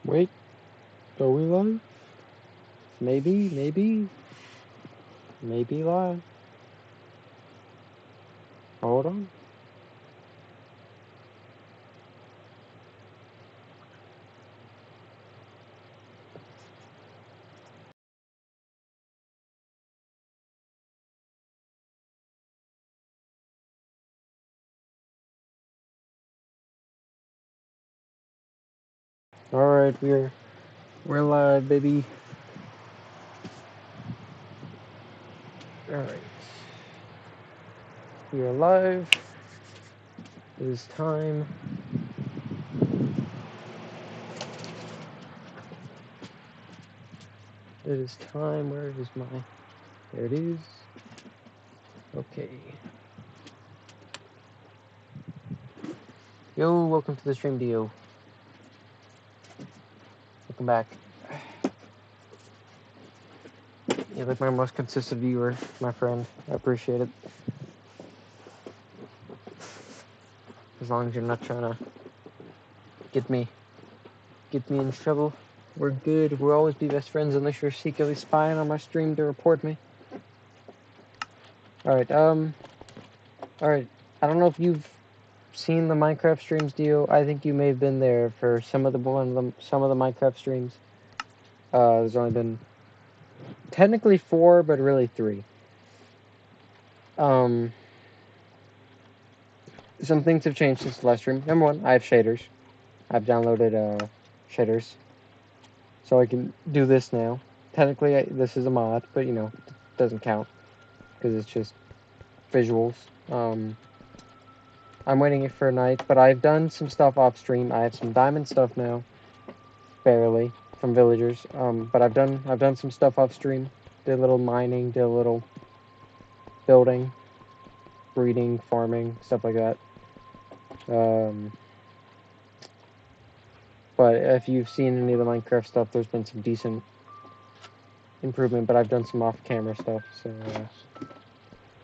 Wait, are we live? Maybe live. Hold on. Alright, we're live, baby. Alright. We are live. It is time. It is time. Where is my... There it is. Okay. Yo, welcome to the stream, Dio. Welcome back. You're like my most consistent viewer, my friend. I appreciate it. As long as you're not trying to get me in trouble. We're good. We'll always be best friends unless you're secretly spying on my stream to report me. Alright, alright. I don't know if you've seen the Minecraft streams, Dio. I think you may have been there for some of the Minecraft streams. There's only been technically 4, but really 3. Some things have changed since the last stream. Number 1, I have shaders. I've downloaded shaders, so I can do this now. Technically, this is a mod, but you know, it doesn't count because it's just visuals. I'm waiting for night, but I've done some stuff off stream. I have some diamond stuff now, barely, from villagers. But I've done some stuff off stream. Did a little mining, did a little building, breeding, farming, stuff like that. But if you've seen any of the Minecraft stuff, there's been some decent improvement. But I've done some off-camera stuff. So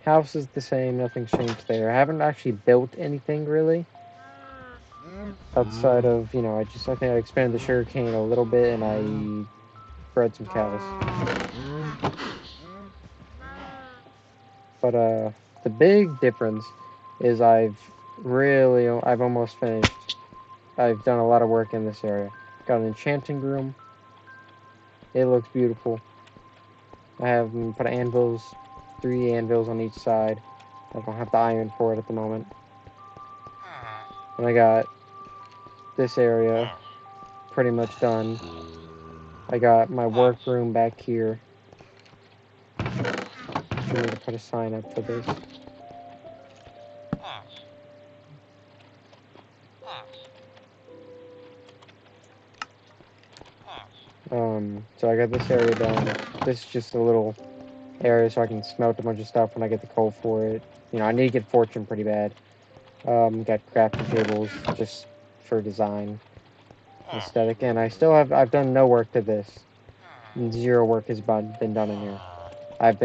house is the same. Nothing's changed there. I haven't actually built anything really. Outside of, you know, I think I expanded the sugarcane a little bit and I bred some cows. But the big difference is I've almost finished. I've done a lot of work in this area. Got an enchanting room. It looks beautiful. I have put anvils, 3 anvils on each side. I don't have the iron for it at the moment. And I got this area pretty much done. I got my workroom back here. I need to put a sign up for this. So I got this area done. This is just a little area so I can smelt a bunch of stuff when I get the coal for it. You know, I need to get fortune pretty bad. Got crafting tables just for design, aesthetic, and I've done no work to this. 0 work has been done in here. I've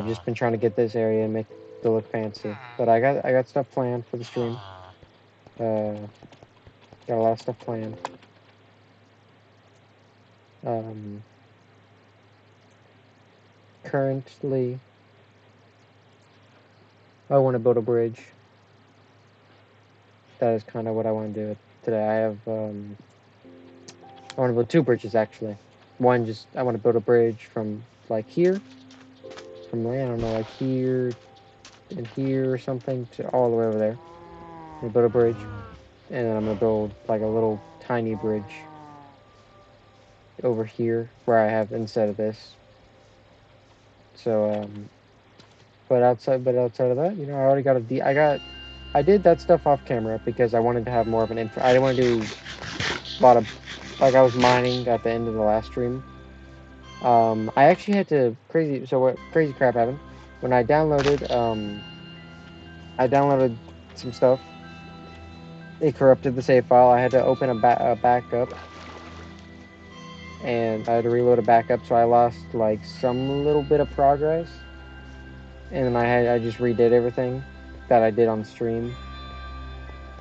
just been trying to get this area and make it look fancy. But I got stuff planned for the stream. Got a lot of stuff planned. Currently, I want to build a bridge. That is kind of what I want to do today. I want to build 2 bridges actually. One, just I want to build a bridge from like here, from I don't know, like here and here or something to all the way over there. I'm gonna build a bridge, and then I'm gonna build like a little tiny bridge over here where I have instead of this. So but outside of that, you know, I already got I did that stuff off camera because I wanted to have more of an I didn't want to do a lot of, like I was mining at the end of the last stream. I actually had to what crazy crap happened when I downloaded some stuff. It corrupted the save file. I had to open a backup, and I had to reload a backup, so I lost like some little bit of progress. And then I just redid everything that I did on stream,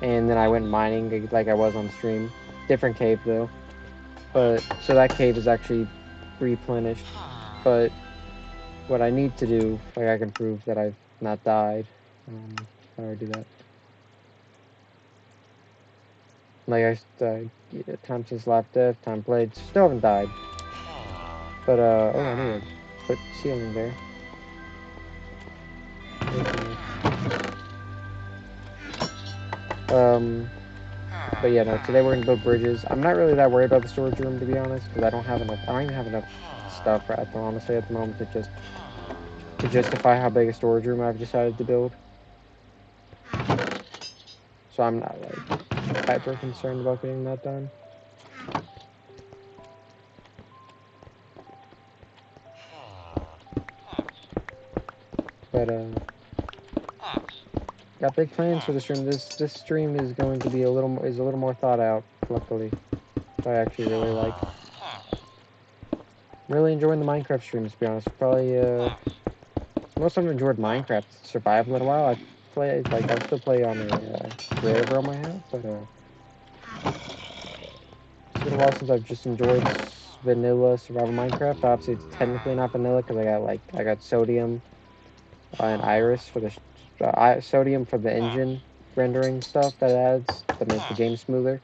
and then I went mining like I was on stream. Different cave though. But so that cave is actually replenished. But what I need to do, like I can prove that I've not died. How do I do that? Like time since last death, time played, still haven't died. But oh, I need to put ceiling there. But yeah, no. Today we're gonna build bridges. I'm not really that worried about the storage room, to be honest, because I don't have enough. I don't even have enough stuff honestly at the moment to justify how big a storage room I've decided to build. So I'm not like hyper concerned about getting that done. But got big plans for the stream. This stream is going to be a little more thought out. Luckily, which I actually really like. Really enjoying the Minecraft streams, to be honest. Probably most of them enjoyed Minecraft Survival in a while. I'll still play on a creative realm I have, but it's been a while since I've just enjoyed vanilla survival Minecraft. Obviously, it's technically not vanilla because I got sodium and iris for the sodium for the engine rendering stuff that adds that makes the game smoother,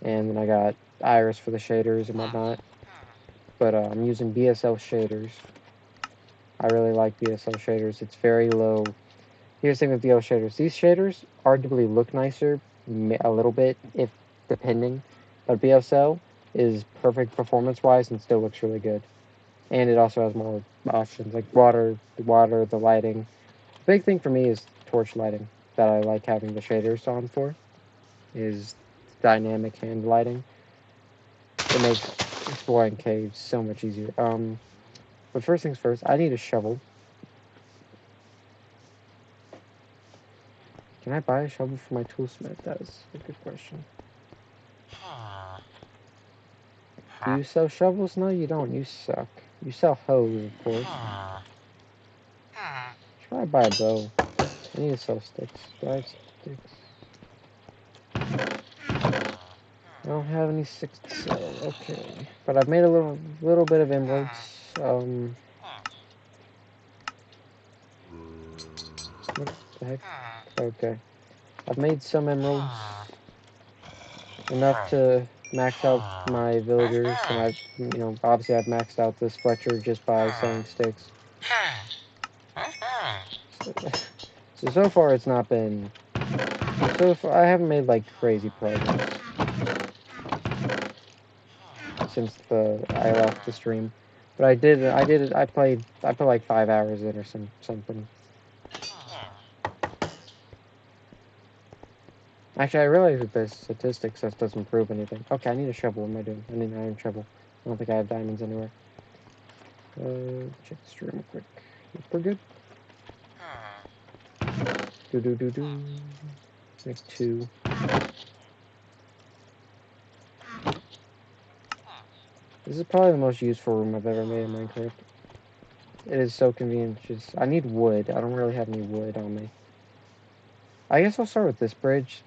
and then I got iris for the shaders and whatnot. But I'm using BSL shaders. I really like BSL shaders. It's very low. Here's the thing with BSL shaders. These shaders arguably look nicer a little bit, if depending. But BSL is perfect performance-wise and still looks really good. And it also has more options, like the lighting. The big thing for me is torch lighting that I like having the shaders on for, is dynamic hand lighting. It makes exploring caves so much easier. But first things first, I need a shovel. Can I buy a shovel for my toolsmith? That is a good question. Do you sell shovels? No, you don't. You suck. You sell hoes, of course. Should I buy a bow? I need to sell sticks. Do I have sticks? I don't have any sticks to sell. Okay. But I've made a little bit of emeralds. What the heck? Okay. I've made some emeralds. Enough to max out my villagers, and obviously I've maxed out this Fletcher just by selling sticks. So far it's not been. So far I haven't made like crazy progress since I left the stream, but I did it. I put like 5 hours in or something. Actually, I realize that this statistics that doesn't prove anything. Okay, I need a shovel. What am I doing? I need an iron shovel. I don't think I have diamonds anywhere. Check the stream real quick. We're good. Do. Make 2. This is probably the most useful room I've ever made in Minecraft. It is so convenient. I need wood. I don't really have any wood on me. I guess I'll start with this bridge,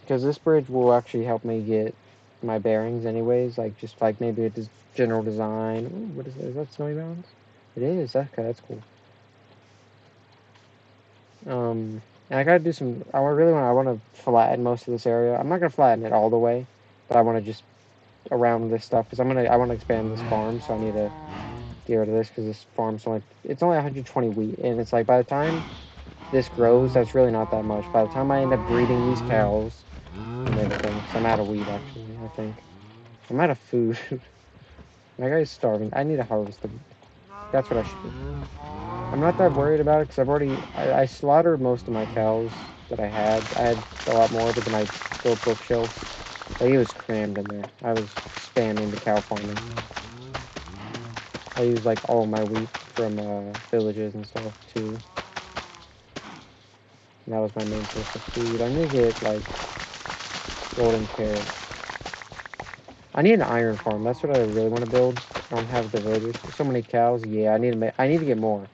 because this bridge will actually help me get my bearings anyways, like maybe a general design. Ooh, what is that? Is that Snowy Mountains? It is. Okay, that's cool. And I gotta do some. I want to flatten most of this area. I'm not gonna flatten it all the way, but I want to just around this stuff because I want to expand this farm, so I need to get rid of this because this farm's it's only 120 wheat, and it's like by the time this grows, that's really not that much. By the time I end up breeding these cows and everything, because I'm out of wheat actually, I think. I'm out of food. My guy's starving. I need to harvest them. That's what I should do. I'm not that worried about it because I slaughtered most of my cows that I had. I had a lot more, but then I built bookshelves. Like, it was crammed in there. I was spamming the cow farming. I used like all my wheat from villages and stuff too. And that was my main source of food. I need to get like golden carrot. I need an iron farm. That's what I really want to build. I don't have the villagers. So many cows. Yeah, I need to get more.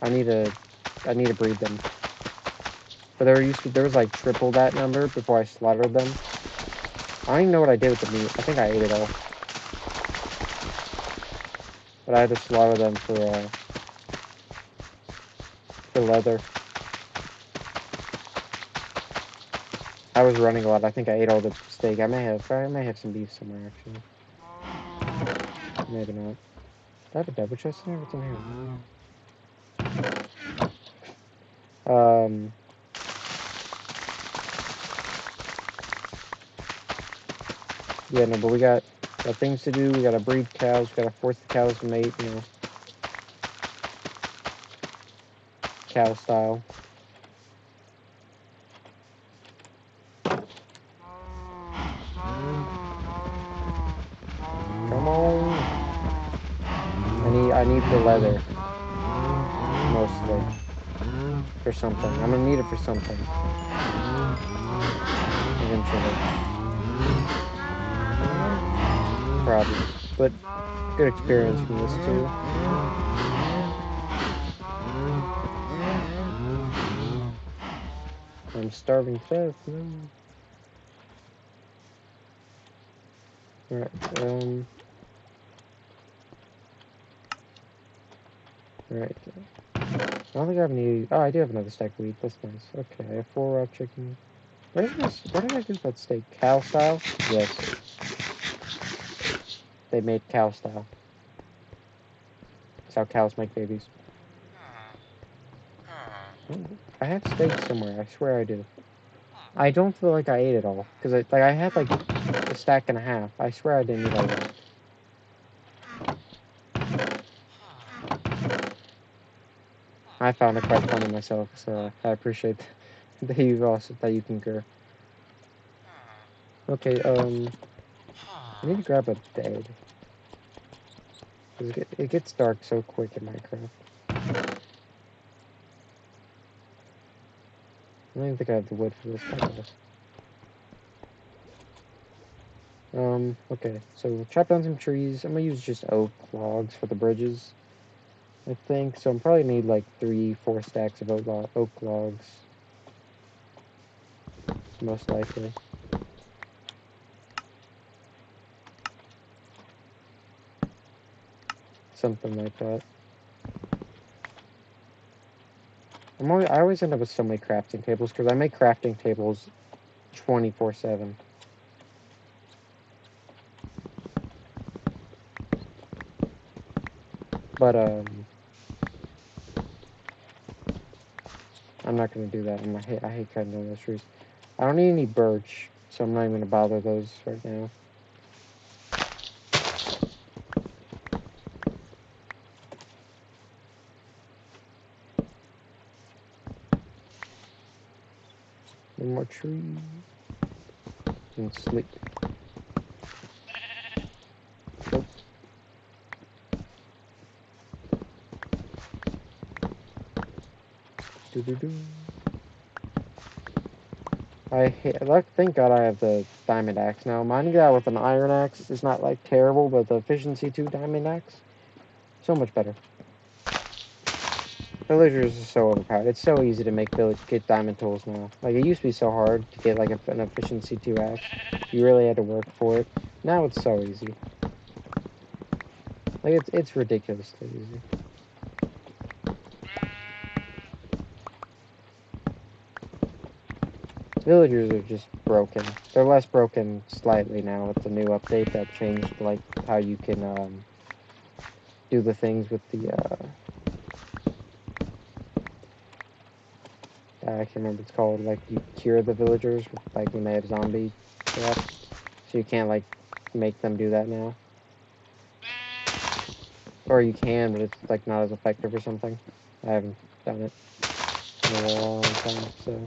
I need to breed them. But there was like triple that number before I slaughtered them. I don't even know what I did with the meat. I think I ate it all. But I had to slaughter them for leather. I was running a lot. I think I ate all the steak. I may have some beef somewhere actually. Maybe not. Do I have a double chest in here? What's in here? Yeah, no, but we got things to do. We gotta breed cows. We gotta force the cows to mate, you know, cow style. Come on. I need the leather mostly for something. I'm gonna need it for something eventually, probably. But good experience from this too. I'm starving to death. No. Alright, alright. I don't think I have any. Oh, I do have another stack of wheat. That's nice. Okay, I have 4 raw chicken. Where's this? What did I do with that steak? Cow style? Yes. They made cow style. That's how cows make babies. I have steak somewhere. I swear I do. I don't feel like I ate it all because I had like a stack and a half. I swear I didn't eat all of it. I found it quite funny myself, so I appreciate that you concur. Okay, I need to grab a bed. It gets dark so quick in Minecraft. I don't even think I have the wood for this, I guess. Okay, so we'll chop down some trees. I'm gonna use just oak logs for the bridges, I think. So I'm probably need like 3-4 stacks of oak logs. Most likely. Something like that. I always end up with so many crafting tables because I make crafting tables 24/7. But I'm not gonna do that. I hate cutting down those trees. I don't need any birch, so I'm not even gonna bother those right now. One more tree and sleep. Nope. Doo-doo-doo. Thank God I have the diamond axe now. Mining that with an iron axe is not like terrible, but the efficiency 2 diamond axe, so much better. Villagers are so overpowered. It's so easy to get diamond tools now. Like it used to be so hard to get like an efficiency 2 axe. You really had to work for it. Now it's so easy. Like it's ridiculously easy. Villagers are just broken. They're less broken slightly now with the new update that changed like how you can do the things with the I can't remember what it's called. Like you cure the villagers like when they have zombie traps. So you can't like make them do that now. Or you can, but it's like not as effective or something. I haven't done it in a long time, so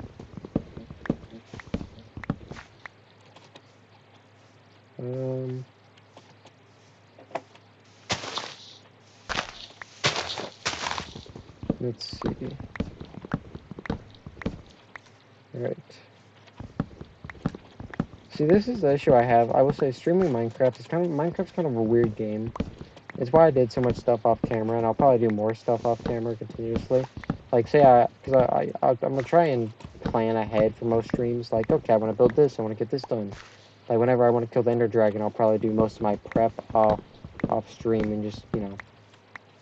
let's see. Alright. See, this is the issue I have. I will say streaming Minecraft's kind of a weird game. It's why I did so much stuff off camera, and I'll probably do more stuff off camera continuously. Like, say I'm gonna try and plan ahead for most streams. Like, okay, I want to build this, I want to get this done. Like, whenever I want to kill the Ender Dragon, I'll probably do most of my prep off stream and just,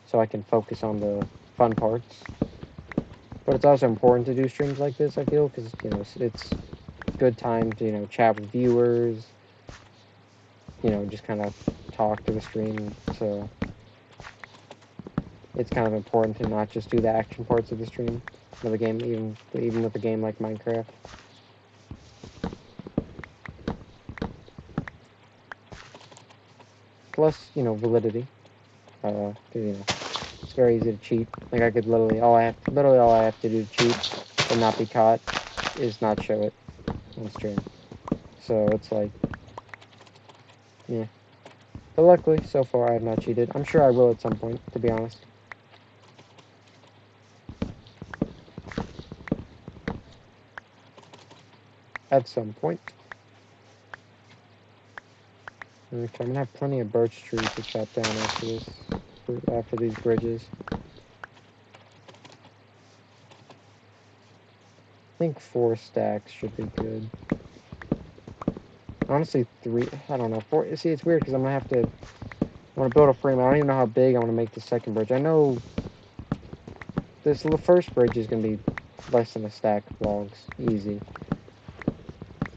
so I can focus on the fun parts. But it's also important to do streams like this, I feel, because, it's good time to, chat with viewers, just kind of talk to the stream. So it's kind of important to not just do the action parts of the stream with a game, even with a game like Minecraft. Plus, validity. Cause, it's very easy to cheat. Like, I could literally all I have to do to cheat and not be caught is not show it on stream. So it's like, yeah. But luckily, so far, I have not cheated. I'm sure I will at some point, to be honest. At some point. Okay, I'm gonna have plenty of birch trees to chop down after this, after these bridges. I think 4 stacks should be good. Honestly, 3, I don't know, 4, see, it's weird because I'm gonna have to, I want to build a frame. I don't even know how big I want to make the second bridge. I know the first bridge is gonna be less than a stack of logs, easy.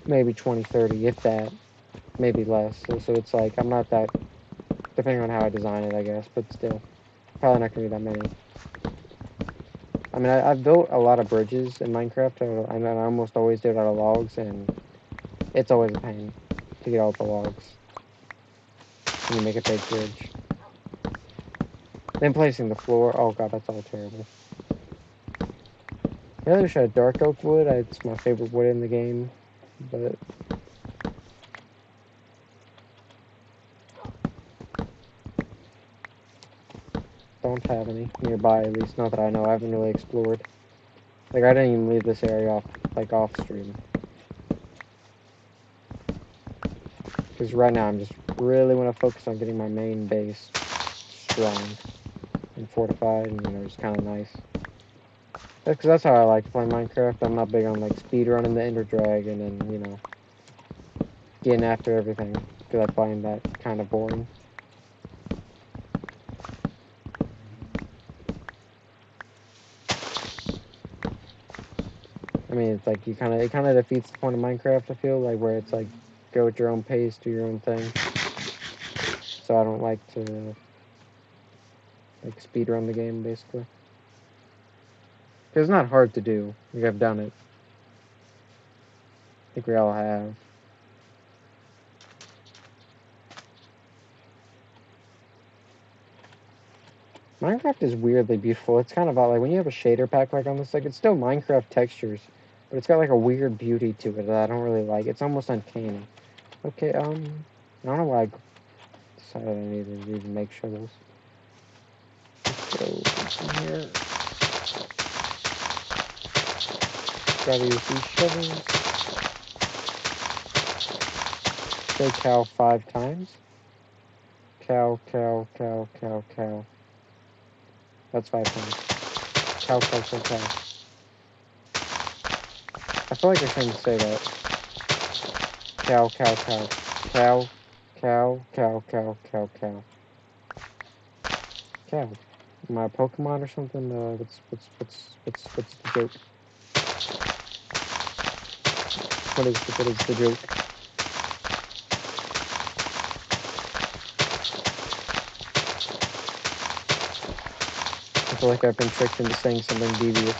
Maybe 20, 30, if that, maybe less. So it's like, I'm not that, depending on how I design it, I guess, but still, probably not gonna be that many. I mean, I've built a lot of bridges in Minecraft, and I almost always do it out of logs, and it's always a pain to get all the logs when you make a big bridge. Then placing the floor, oh god, that's all terrible. I really wish I had dark oak wood. It's my favorite wood in the game, but don't have any nearby, at least not that I know. I haven't really explored. Like, I didn't even leave this area off stream. Because right now I'm just really want to focus on getting my main base strong and fortified and, just kind of nice. Because that's how I like to play Minecraft. I'm not big on, like, speedrunning the Ender Dragon and, getting after everything. Because I find that kind of boring. I mean, it's like it kind of defeats the point of Minecraft, I feel, like, where it's like, go at your own pace, do your own thing. So I don't like to, like, speedrun the game, basically. Because it's not hard to do. Like, I've done it. I think we all have. Minecraft is weirdly beautiful. It's kind of like when you have a shader pack like on this, like, it's still Minecraft textures, but it's got like a weird beauty to it that I don't really like. It's almost uncanny. Okay, I don't know why I decided I needed to even make shovels. Let's go in here. Gotta use these shovels. Say cow 5 times. Cow, cow, cow, cow, cow. That's 5 times. Cow, cow, cow, cow. I feel like I shouldn't say that. Cow, cow, cow. Cow, cow, cow, cow, cow, cow. Cow. Am I a Pokemon or something? What's the joke? What is the joke? I feel like I've been tricked into saying something devious.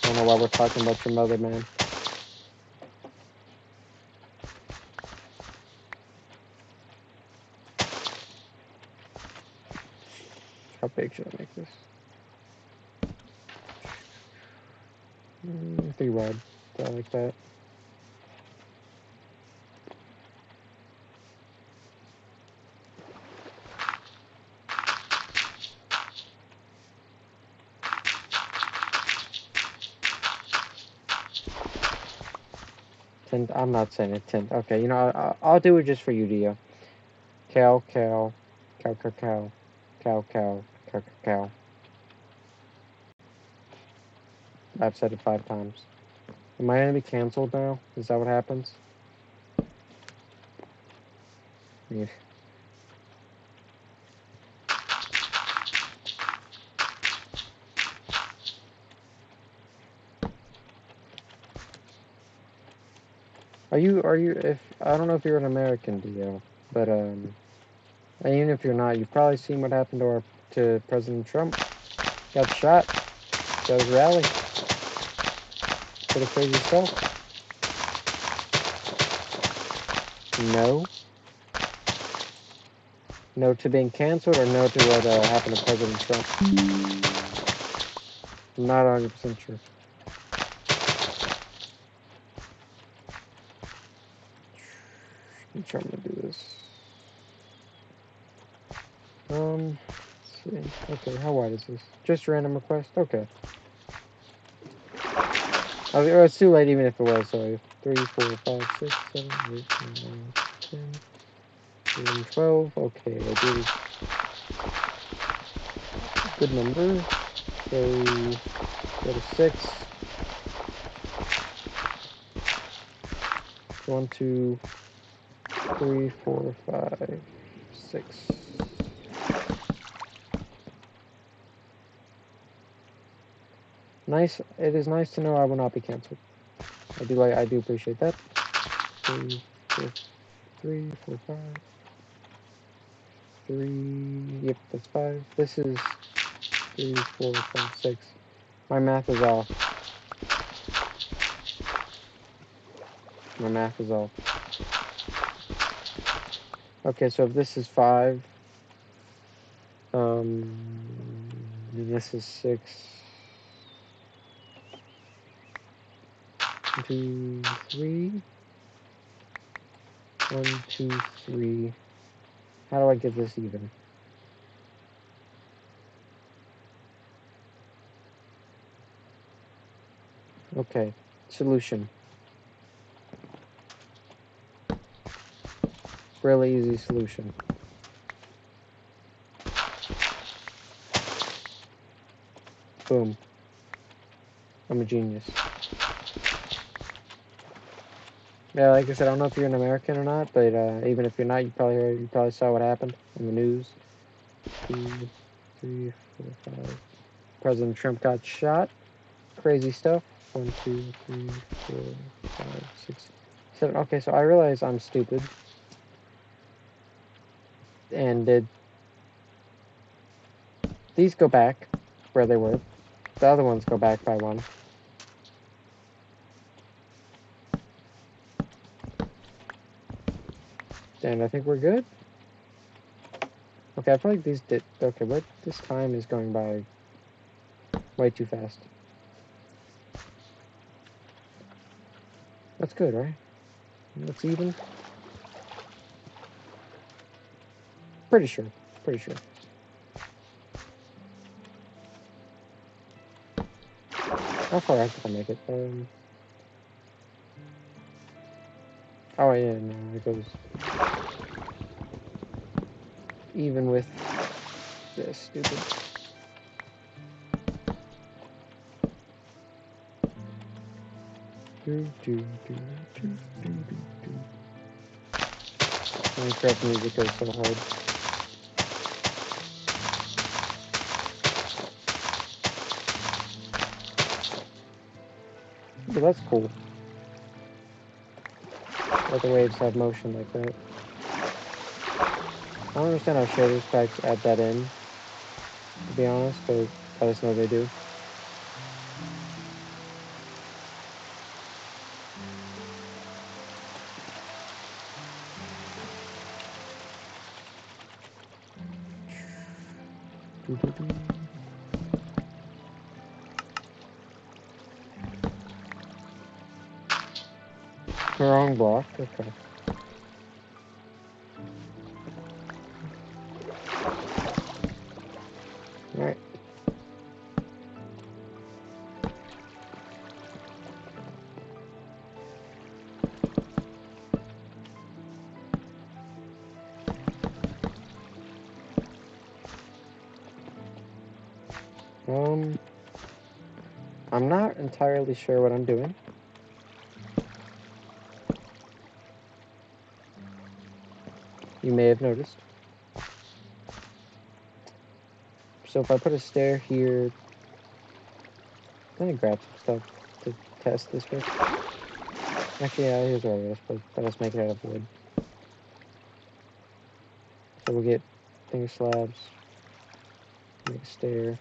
I don't know why we're talking about your mother, man. How big should I make this? 3 wide. I like that. Tint. I'm not saying it. Tint. Okay, I'll do it just for you, Dio. Cow, cow, cow, cow, cow, cow, cow, cow, cow, cow. I've said it 5 times. Am I gonna be canceled now? Is that what happens? Yeah. Are you, if, I don't know if you're an American, Dio, but, and even if you're not, you've probably seen what happened to President Trump. Got shot. Got his rally. Pretty crazy stuff. No. No to being canceled, or no to what happened to President Trump? I'm not 100% sure. I'm trying to do this. Let's see. Okay, how wide is this? Just random request? Okay. Oh, it's too late even if it was, sorry. 3, 4, 5, 6, 7, 8, 9, 10, 11, 12. Okay, I do good number. So, go to 6. 1, 2, 3, 4, 5, 6. Nice. It is nice to know I will not be canceled. I do appreciate that. 3, 4, 3, 4, 5. 3. Yep, that's 5. This is 3, 4, 5, 6. My math is off. My math is off. Okay, so if this is 5, this is 6. 1, 2, 3. 1, 2, 3. How do I get this even? Okay, solution. Really easy solution. Boom. I'm a genius. Yeah, like I said, I don't know if you're an American or not, but even if you're not, you probably saw what happened in the news. 2, 3, 4, 5. President Trump got shot. Crazy stuff. 1, 2, 3, 4, 5, 6, 7. Okay, so I realize I'm stupid. And did these go back where they were? The other ones go back by 1. And I think we're good. Okay, I feel like these did. Okay, but this time is going by way too fast. That's good, right? That's even. Pretty sure. Pretty sure. How far out did I make it? Oh yeah, no, it goes even with this stupid. Minecraft music goes so hard. But that's cool. Let the waves have motion like that. I don't understand how shaders packs add that in, to be honest, but I just know they do. Wrong block, okay. Alright. I'm not entirely sure what I'm doing. you may have noticed. So if I put a stair here, I'm gonna grab some stuff to test this with. Actually, yeah, here's what I suppose, but let's make it out of wood. So we'll get finger slabs, make a stair.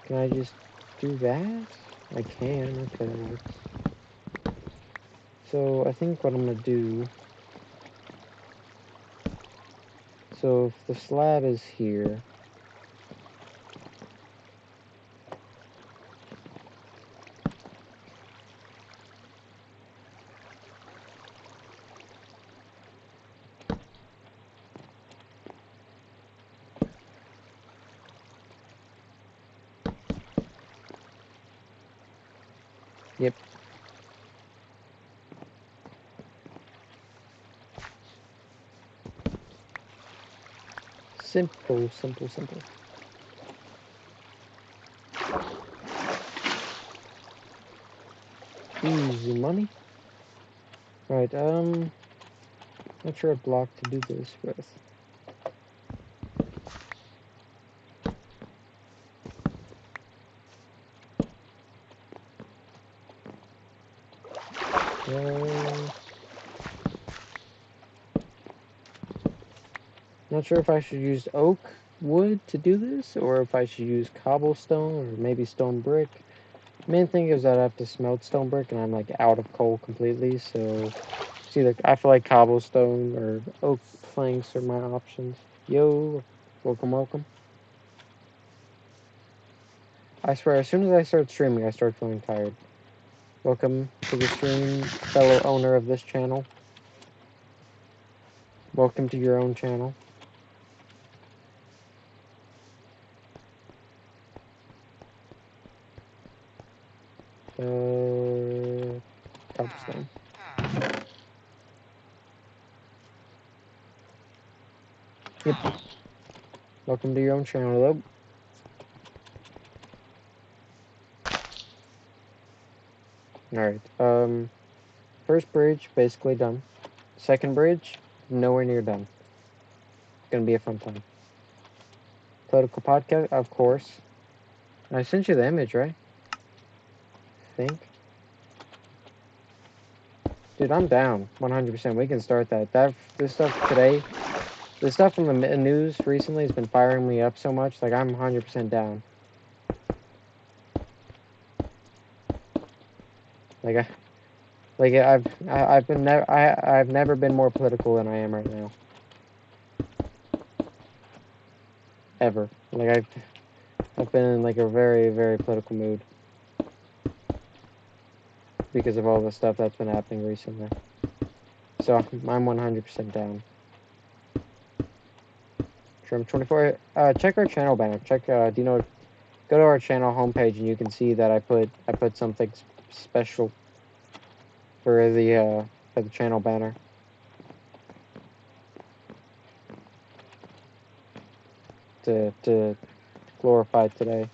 Can I just do that? I can, okay, that works. So I think what I'm gonna do, so if the slab is here, yep. Simple, simple, simple. Easy money. Right, not sure a block to do this with. Not sure if I should use oak wood to do this, or if I should use cobblestone, or maybe stone brick. Main thing is that I have to smelt stone brick, and I'm like out of coal completely, so it's either, I feel like cobblestone or oak planks are my options. Yo, welcome, welcome. I swear, as soon as I start streaming, I start feeling tired. Welcome to the stream, fellow owner of this channel. Welcome to your own channel. Cobblestone. Yep. Welcome to your own channel, though. Alright, first bridge, basically done. Second bridge, nowhere near done. It's gonna be a fun time. Political podcast, of course. I sent you the image, right? I think. Dude, I'm down. 100%. We can start that. This stuff today, the stuff from the news recently has been firing me up so much. Like, I'm 100% down. I've never been more political than I am right now. Ever. Like, I've been in like a very, very political mood because of all the stuff that's been happening recently. So I'm 100% down. Trim 24. Check our channel banner. Check. Do you know? Go to our channel homepage and you can see that I put something special for the channel banner. To glorify today.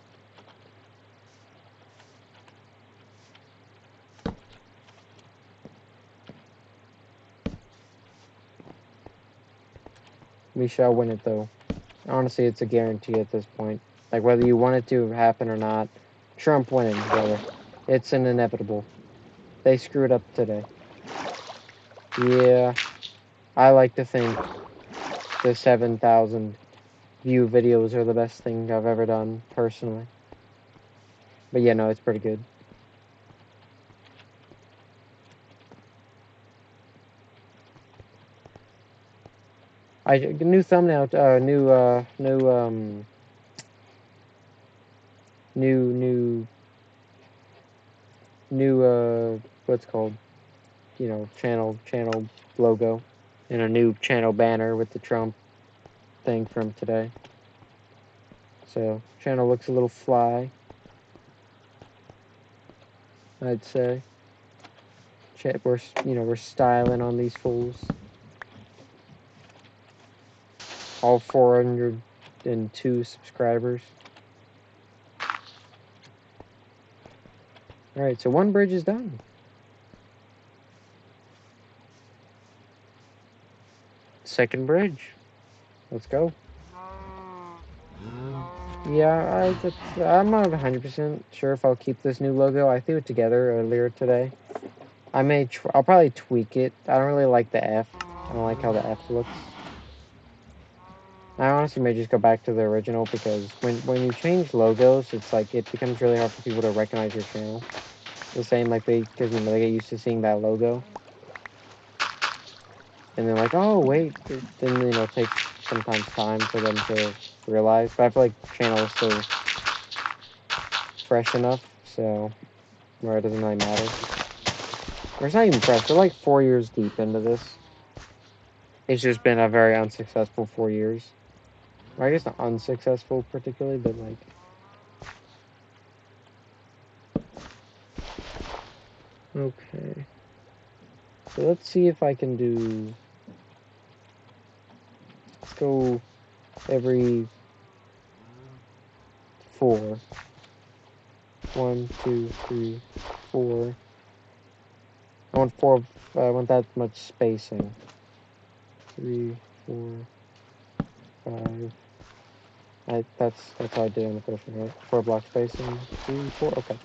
We shall win it, though. Honestly, it's a guarantee at this point. Like, whether you want it to happen or not, Trump winning, brother. It's an inevitable. They screwed up today. Yeah, I like to think the 7,000 view videos are the best thing I've ever done, personally. But yeah, no, it's pretty good. New thumbnail, what's it called? You know, channel logo, and a new channel banner with the Trump thing from today. So channel looks a little fly, I'd say. We're styling on these fools. All 402 subscribers. Alright, so one bridge is done. second bridge. Let's go. Yeah, I'm not 100% sure if I'll keep this new logo. I threw it together earlier today. I'll probably tweak it. I don't really like the F. I don't like how the F looks. I honestly may just go back to the original because when you change logos, it's like it becomes really hard for people to recognize your channel. The same like because they get used to seeing that logo, and they're like, oh wait, then it takes sometimes time for them to realize. But I feel like channel is still fresh enough, so where it doesn't really matter. Or it's not even fresh. We're like 4 years deep into this. It's just been a very unsuccessful 4 years. Or I guess not unsuccessful particularly, but like. Okay. So let's see if I can do. Let's go every 4. 1, 2, 3, 4. I want 4. I want that much spacing. 3, 4, 5. That's how I did on the first one, right? 4 block spacing. 3, 4. Okay.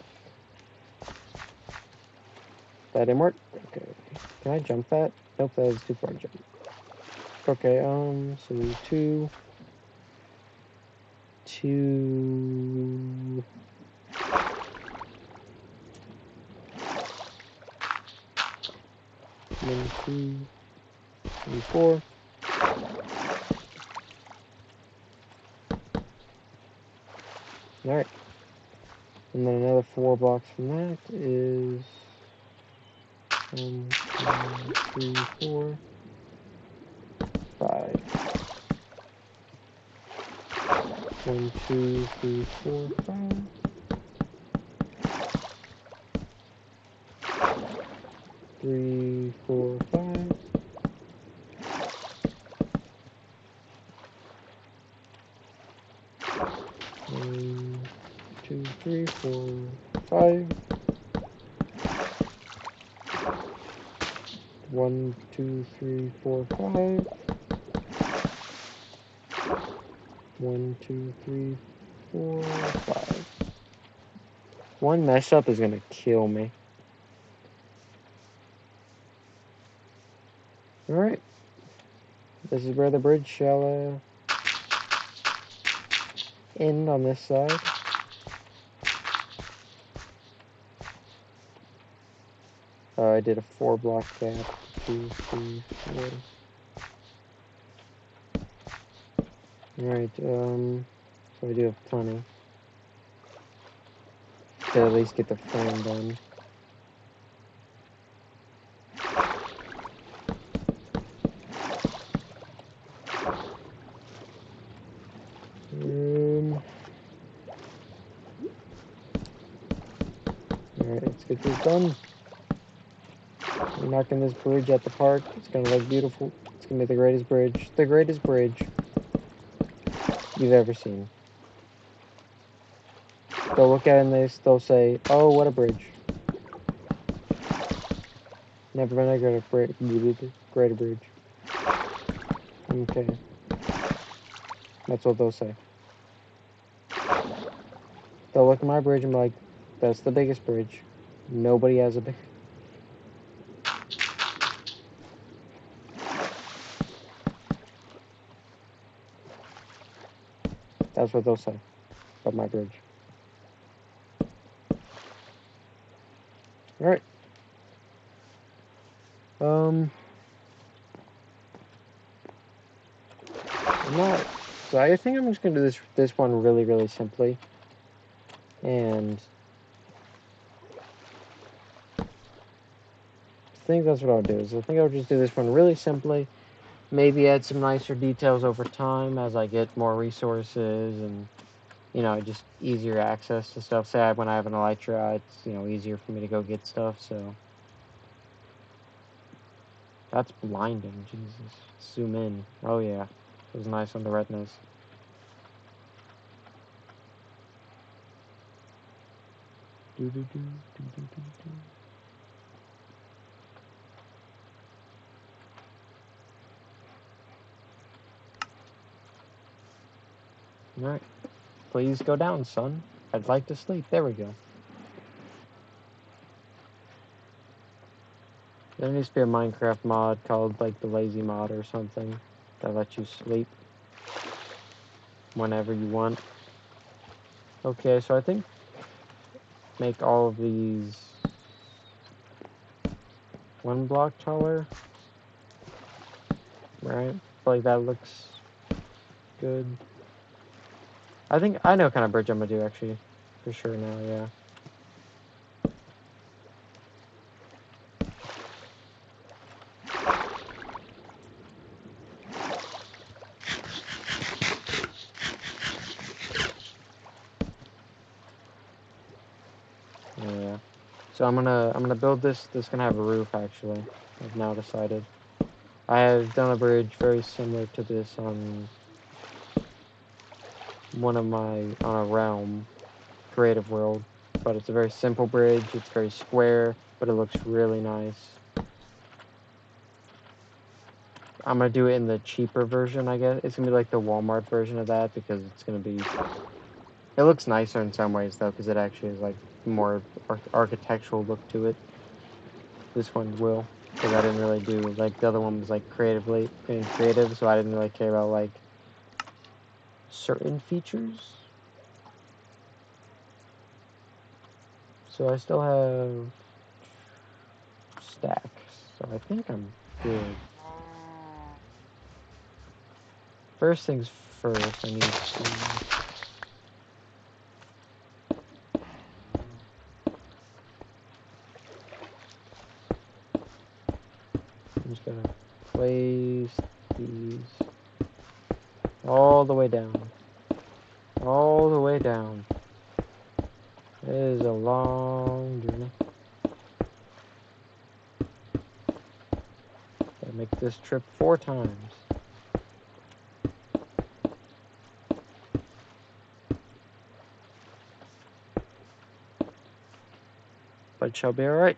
That didn't work. Okay. Can I jump that? Nope, that is too far to jump. Okay. So 2, 2. 1, 2, 3, 4. Alright. And then another 4 blocks from that is 1, 2, 3, 4, 5. 1, 2, 3, 4, 5. 3, 4, 5. 1, 2, 3, 4, 5. 1, 2, 3, 4, 5. 1, 2, 3, 4, 5. One mess up is gonna kill me. Alright. This is where the bridge shall end on this side. I did a 4 block gap. 2, 3, 4. Alright, so I do have plenty to at least get the frame done. Alright, let's get this done. We're knocking this bridge at the park. It's gonna look beautiful. It's gonna be the greatest bridge you've ever seen. They'll look at it and they'll say, oh, what a bridge. Never been a greater bridge. Okay. That's what they'll say. They'll look at my bridge and be like, that's the biggest bridge. Nobody has a big. That's what they'll say about my bridge. Alright. So I think I'm just gonna do this one really simply. And I think that's what I'll do. Is I think I'll just do this one really simply. Maybe add some nicer details over time as I get more resources and, just easier access to stuff. Say when I have an Elytra, it's, easier for me to go get stuff, so. That's blinding, Jesus. Zoom in. Oh yeah, it was nice on the retinas. Alright. Please go down, son. I'd like to sleep. There we go. There needs to be a Minecraft mod called, like, the Lazy Mod or something that lets you sleep whenever you want. Okay, so I think make all of these 1 block taller. Right? Like, that looks good. I think I know what kind of bridge I'm gonna do, actually. For sure now, yeah. Yeah. So I'm gonna build this. This is gonna have a roof, actually. I've now decided. I have done a bridge very similar to this on on a realm, Creative World, but it's a very simple bridge. It's very square, but it looks really nice. I'm gonna do it in the cheaper version, I guess. It's gonna be like the Walmart version of that because it's gonna be. It looks nicer in some ways though, because it actually is like more architectural look to it. This one will, because I didn't really do like the other one was like creative, so I didn't really care about like certain features. So I still have stacks, so I think I'm good. First things first, I need to. I'm just gonna place these all the way down. All the way down. It is a long journey. Gotta make this trip 4 times. But it shall be alright.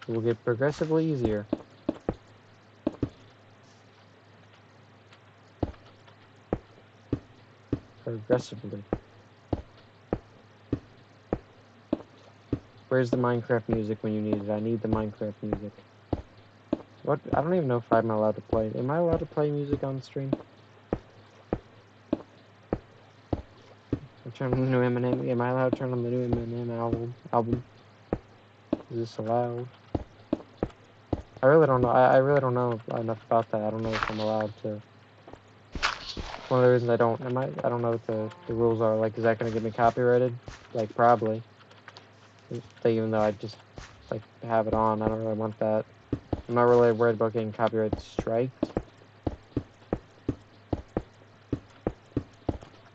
It will get progressively easier. Progressively. Where's the Minecraft music when you need it? I need the Minecraft music. What? I don't even know if I'm allowed to play. Am I allowed to play music on stream? Turn on the new Eminem. Am I allowed to turn on the new Eminem album? Is this allowed? I really don't know. I really don't know enough about that. I don't know if I'm allowed to. One of the reasons I don't. I don't know what the rules are. Like, is that gonna get me copyrighted? Like, probably. Even though I just like have it on, I don't really want that. I'm not really worried about getting copyright striked.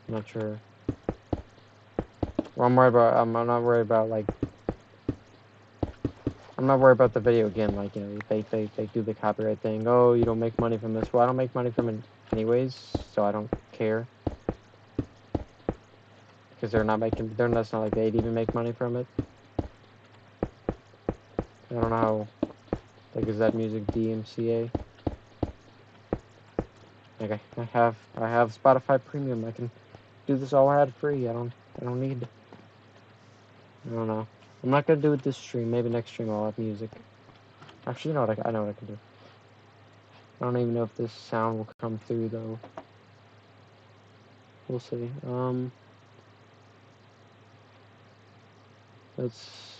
I'm not sure. Well, I'm not worried about like. I'm not worried about the video again. Like, you know, they do the copyright thing. Oh, you don't make money from this. Well, I don't make money from it anyways, so I don't care. Because they're not making. That's not like they'd even make money from it. I don't know how. Like, is that music DMCA? Like, I have Spotify Premium. I can do this all ad free. I don't need. I don't know. I'm not gonna do it this stream. Maybe next stream I'll have music. Actually, you know what? I know what I can do. I don't even know if this sound will come through though. We'll see. Let's.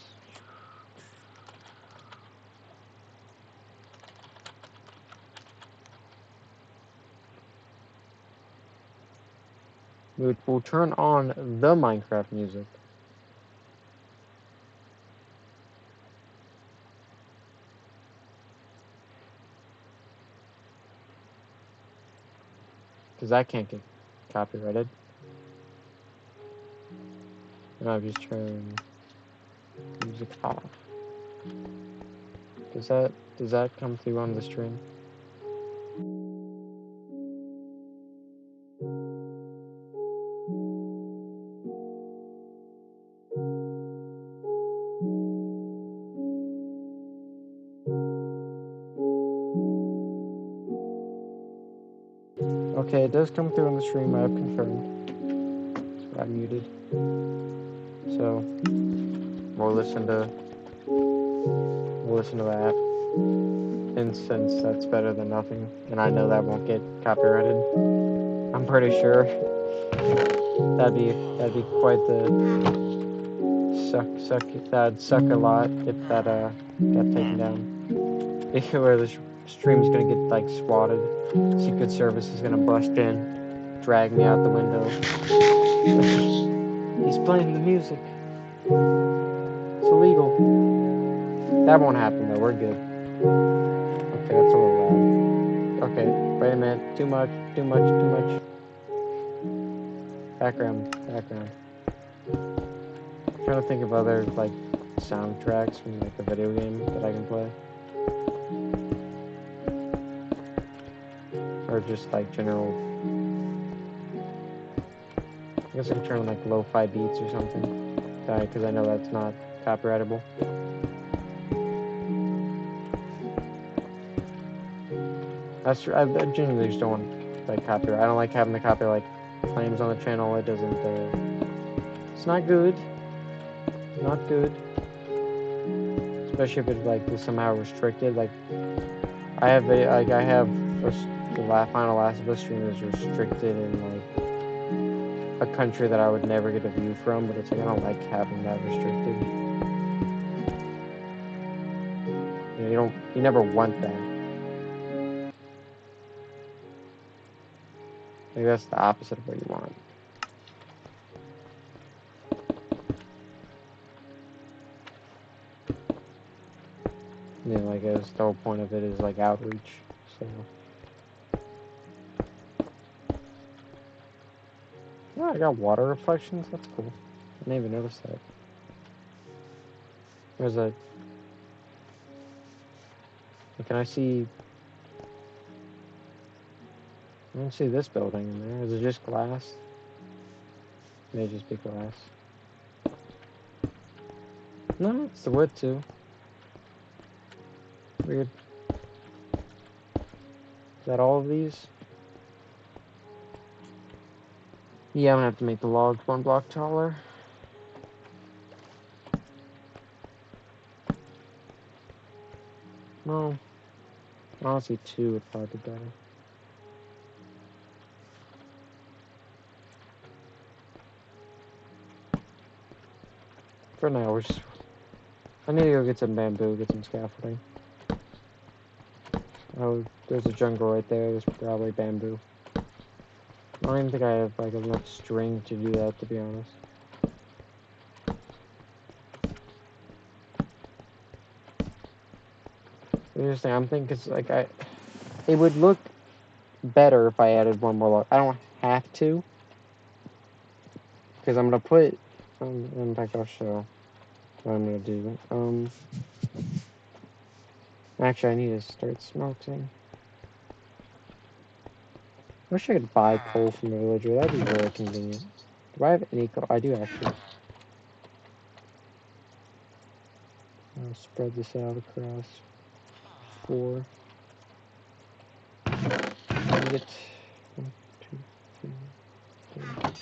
We'll turn on the Minecraft music. Because that can't get copyrighted. And I'll just turn music off. Does that come through on the stream? Okay, it does come through on the stream. I have confirmed. So I muted. So we'll listen to that. And since that's better than nothing, and I know that won't get copyrighted, I'm pretty sure that'd be quite the suck. That'd suck a lot if that got taken down. Where the stream's gonna get like swatted. Secret Service is gonna bust in, drag me out the window. He's playing the music. It's illegal. That won't happen though. We're good. Okay, that's a little loud. Okay, wait a minute. Too much. Background. I'm trying to think of other like soundtracks from like a video game that I can play. Or just like general. I guess I can turn like lo-fi beats or something. Because I know that's not copyrightable. That's true. I genuinely just don't want like copyright. I don't like having the copyright claims on the channel. It doesn't. It's not good. Not good. Especially if it like is somehow restricted. Like I have the final Last of Us stream is restricted in like a country that I would never get a view from. But it's like I don't like having that restricted. You never want that. Maybe that's the opposite of what you want. I mean, like, the whole point of it is like outreach. So, yeah, I got water reflections. That's cool. I didn't even notice that. Where's that? Can I see? I don't see this building in there. Is it just glass? It may just be glass. No, it's the wood too. Weird. Is that all of these? Yeah, I'm gonna have to make the logs 1 block taller. No. Honestly, 2 would probably be better. For now, we're just... I need to go get some bamboo, get some scaffolding. Oh, there's a jungle right there. There's probably bamboo. I don't even think I have like enough string to do that, to be honest. Interesting. I'm thinking it's like it would look better if I added 1 more log. I don't have to, because I'm gonna put. In fact, I'll show what I'm gonna do. Actually, I need to start smelting. I wish I could buy coal from a villager. That'd be very convenient. Do I have any coal? I do actually. I'll spread this out across 4. I get 1, 2, 3, 4.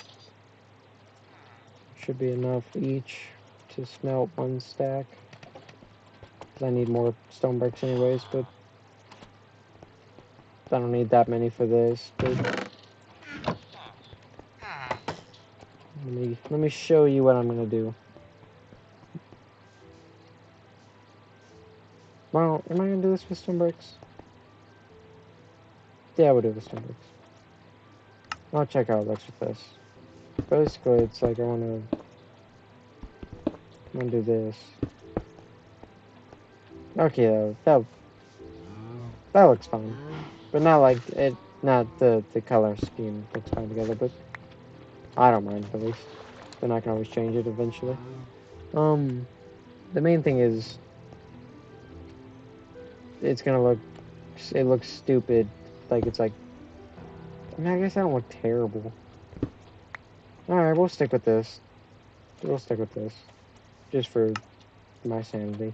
Should be enough each to smelt 1 stack. I need more stone bricks anyways, but I don't need that many for this. But let me show you what I'm gonna do. Well, am I gonna do this with stone bricks? Yeah, we'll do it with stone bricks. I'll check how it looks with this. Basically, it's like I'm gonna do this. Okay, that looks fine, but not like it. Not the color scheme looks fine together, but I don't mind at least. Then I can always change it eventually. The main thing is it's gonna look. It looks stupid. Like it's like. I mean, I guess I don't look terrible. All right, we'll stick with this. Just for my sanity.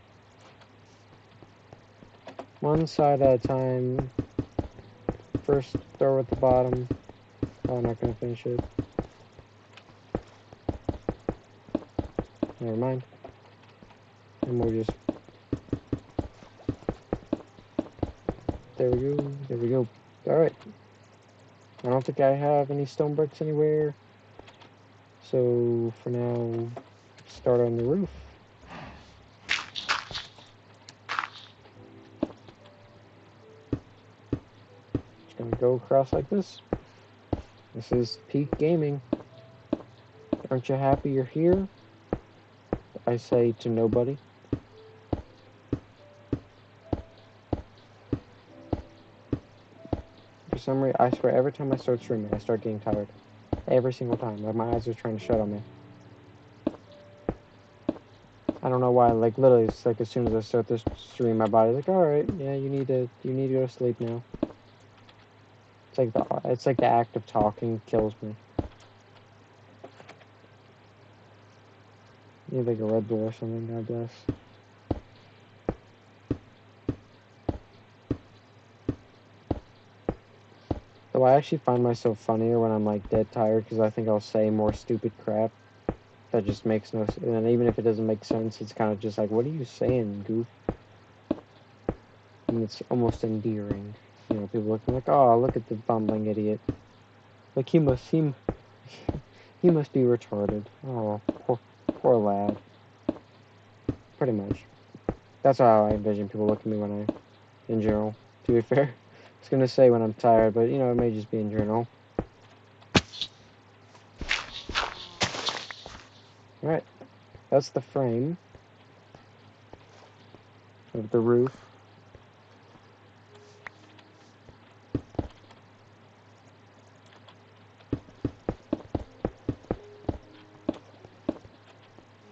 1 side at a time. First throw at the bottom, probably not gonna finish it. Never mind. And we'll just... There we go. There we go. Alright. I don't think I have any stone bricks anywhere. So, for now, start on the roof. Just gonna go across like this. This is peak gaming. Aren't you happy you're here? I say to nobody. For some reason, I swear, every time I start streaming, I start getting tired. Every single time. Like, my eyes are trying to shut on me. I don't know why. Like, literally, it's like as soon as I start this stream, my body's like, alright, yeah, you need to go to sleep now. It's like the act of talking kills me. Need like a Red Bull or something, God bless. Though I actually find myself funnier when I'm like dead tired because I think I'll say more stupid crap that just makes no sense. And even if it doesn't make sense, it's kind of just like, what are you saying, goof? And it's almost endearing. You know, people looking like, oh, look at the bumbling idiot. Like he must be retarded. Oh, poor lad. Pretty much. That's how I envision people look at me when in general, to be fair. I was gonna say when I'm tired, but you know, it may just be in general. Alright, that's the frame of the roof.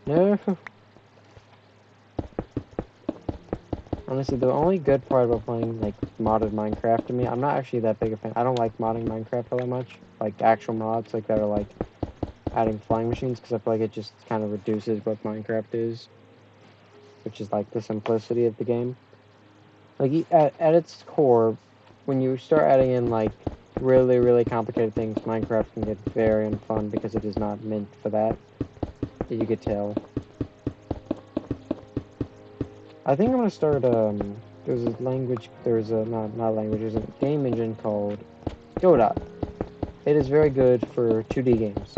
No. Honestly, the only good part about playing, like, modded Minecraft to me, I'm not actually that big a fan. I don't like modding Minecraft all that much. Like, actual mods, like, that are, like, adding flying machines, because I feel like it just kind of reduces what Minecraft is. Which is, like, the simplicity of the game. Like, at its core, when you start adding in, like, really, really complicated things, Minecraft can get very unfun, because it is not meant for that. You could tell. I think I'm gonna start, there's a language, there's a, not language, there's a game engine called Godot. It is very good for 2D games.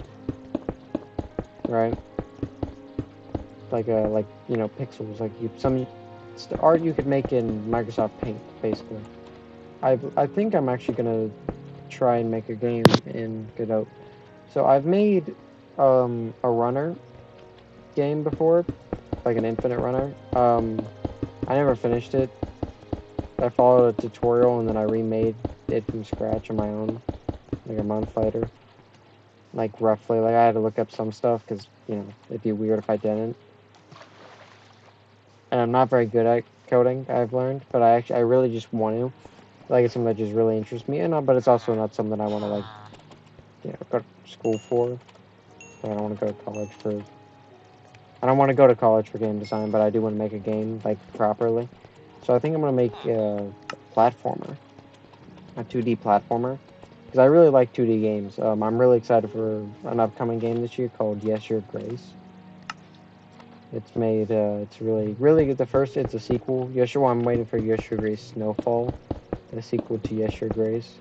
Right? Like, you know, pixels, like, it's the art you could make in Microsoft Paint, basically. I think I'm actually gonna try and make a game in Godot. So I've made, a runner game before, like an infinite runner. I never finished it. I followed a tutorial and then I remade it from scratch on my own, like a month later. Like roughly, like I had to look up some stuff because you know it'd be weird if I didn't. And I'm not very good at coding, I've learned, but I really just want to. Like it's something that just really interests me, and but it's also not something I want to like, you know, go to school for. I don't want to go to college for. I don't want to go to college for game design, but I do want to make a game like properly. So I think I'm gonna make a platformer, a 2D platformer, because I really like 2D games. I'm really excited for an upcoming game this year called Yes Your Grace. It's made. It's really, really good. It's a sequel. Yes Your. I'm waiting for Yes Your Grace Snowfall, the sequel to Yes Your Grace.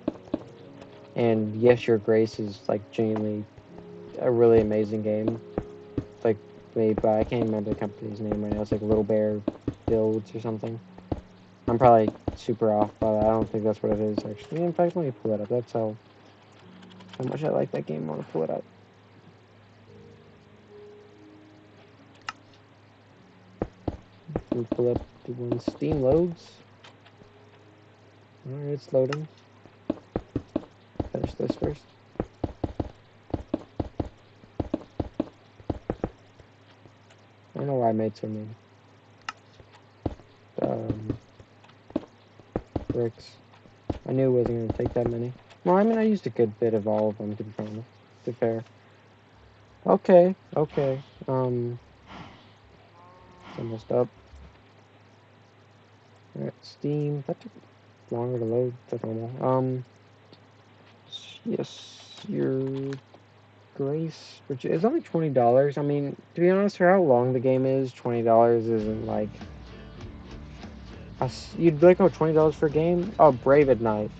And Yes Your Grace is like genuinely a really amazing game. It's like made by, I can't remember the company's name right now. It's like Little Bear Builds or something. I'm probably super off by that. I don't think that's what it is actually. In fact, let me pull it up. That's how much I like that game. I want to pull it up. Let me pull up the one Steam loads. Alright, it's loading. Finish this first. I don't know why I made so many bricks. I knew it wasn't going to take that many. Well, I mean, I used a good bit of all of them, to be fair. Okay, okay. It's almost up. Alright, Steam. That took longer to load than normal. Yes. Your Grace, which is only $20. I mean, to be honest, for how long the game is, $20 isn't like. You'd be like, oh, $20 for a game? Oh, Brave at Night.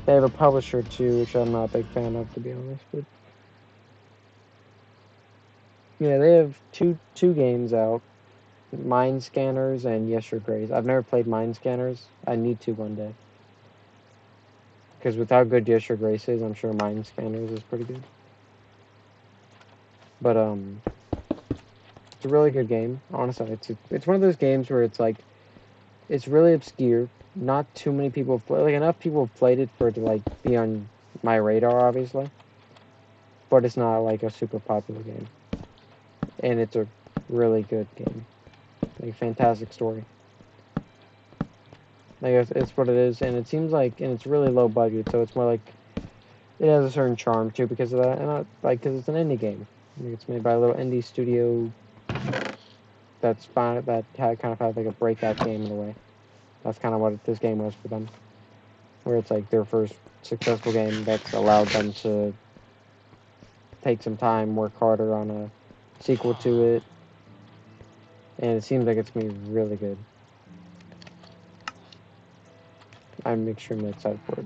They have a publisher too, which I'm not a big fan of, to be honest. But yeah, they have two games out: Mind Scanners and Yes Your Grace. I've never played Mind Scanners. I need to one day, because with how good Yes Your Grace is, I'm sure Mind Scanners is pretty good. But it's a really good game. Honestly, it's one of those games where it's like it's really obscure. Not too many people have played. Like enough people have played it for it to like be on my radar, obviously. But it's not like a super popular game, and it's a really good game. Like fantastic story. Like it's what it is, and it seems like, and it's really low budget, so it's more like it has a certain charm too because of that, and not like because it's an indie game. Like, it's made by a little indie studio that's fine. That kind of had like a breakout game in a way. That's kind of what this game was for them, where it's like their first successful game that's allowed them to take some time, work harder on a sequel to it, and it seems like it's gonna be really good. I'm extremely excited for it.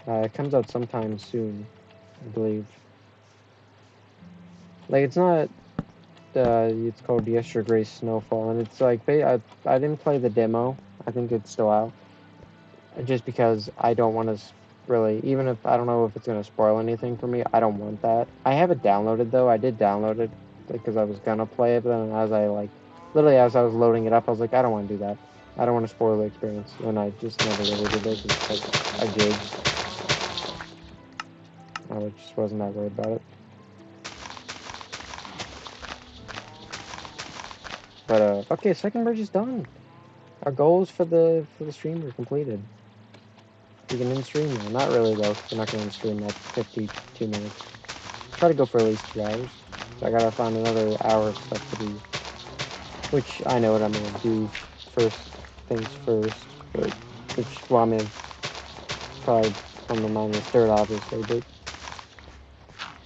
It comes out sometime soon, I believe. Like it's not. It's called Yes Your Grace Snowfall, and it's like I didn't play the demo. I think it's still out, just because I don't want to really, even if I don't know if it's gonna spoil anything for me. I don't want that. I have it downloaded though. I did download it because I was gonna play it, but then as I like, literally as I was loading it up, I was like, I don't want to do that. I don't want to spoil the experience, and I just never really did it. It's like I did. I just wasn't that worried about it. But okay, second bridge is done. Our goals for the stream were completed. We can end stream now. Not really though, because we're not going to stream at 52 minutes. Try to go for at least 2 hours. So I gotta find another hour of stuff to do. Which I know what I'm gonna do first things first, but which well I mean probably on the mind is third obviously, but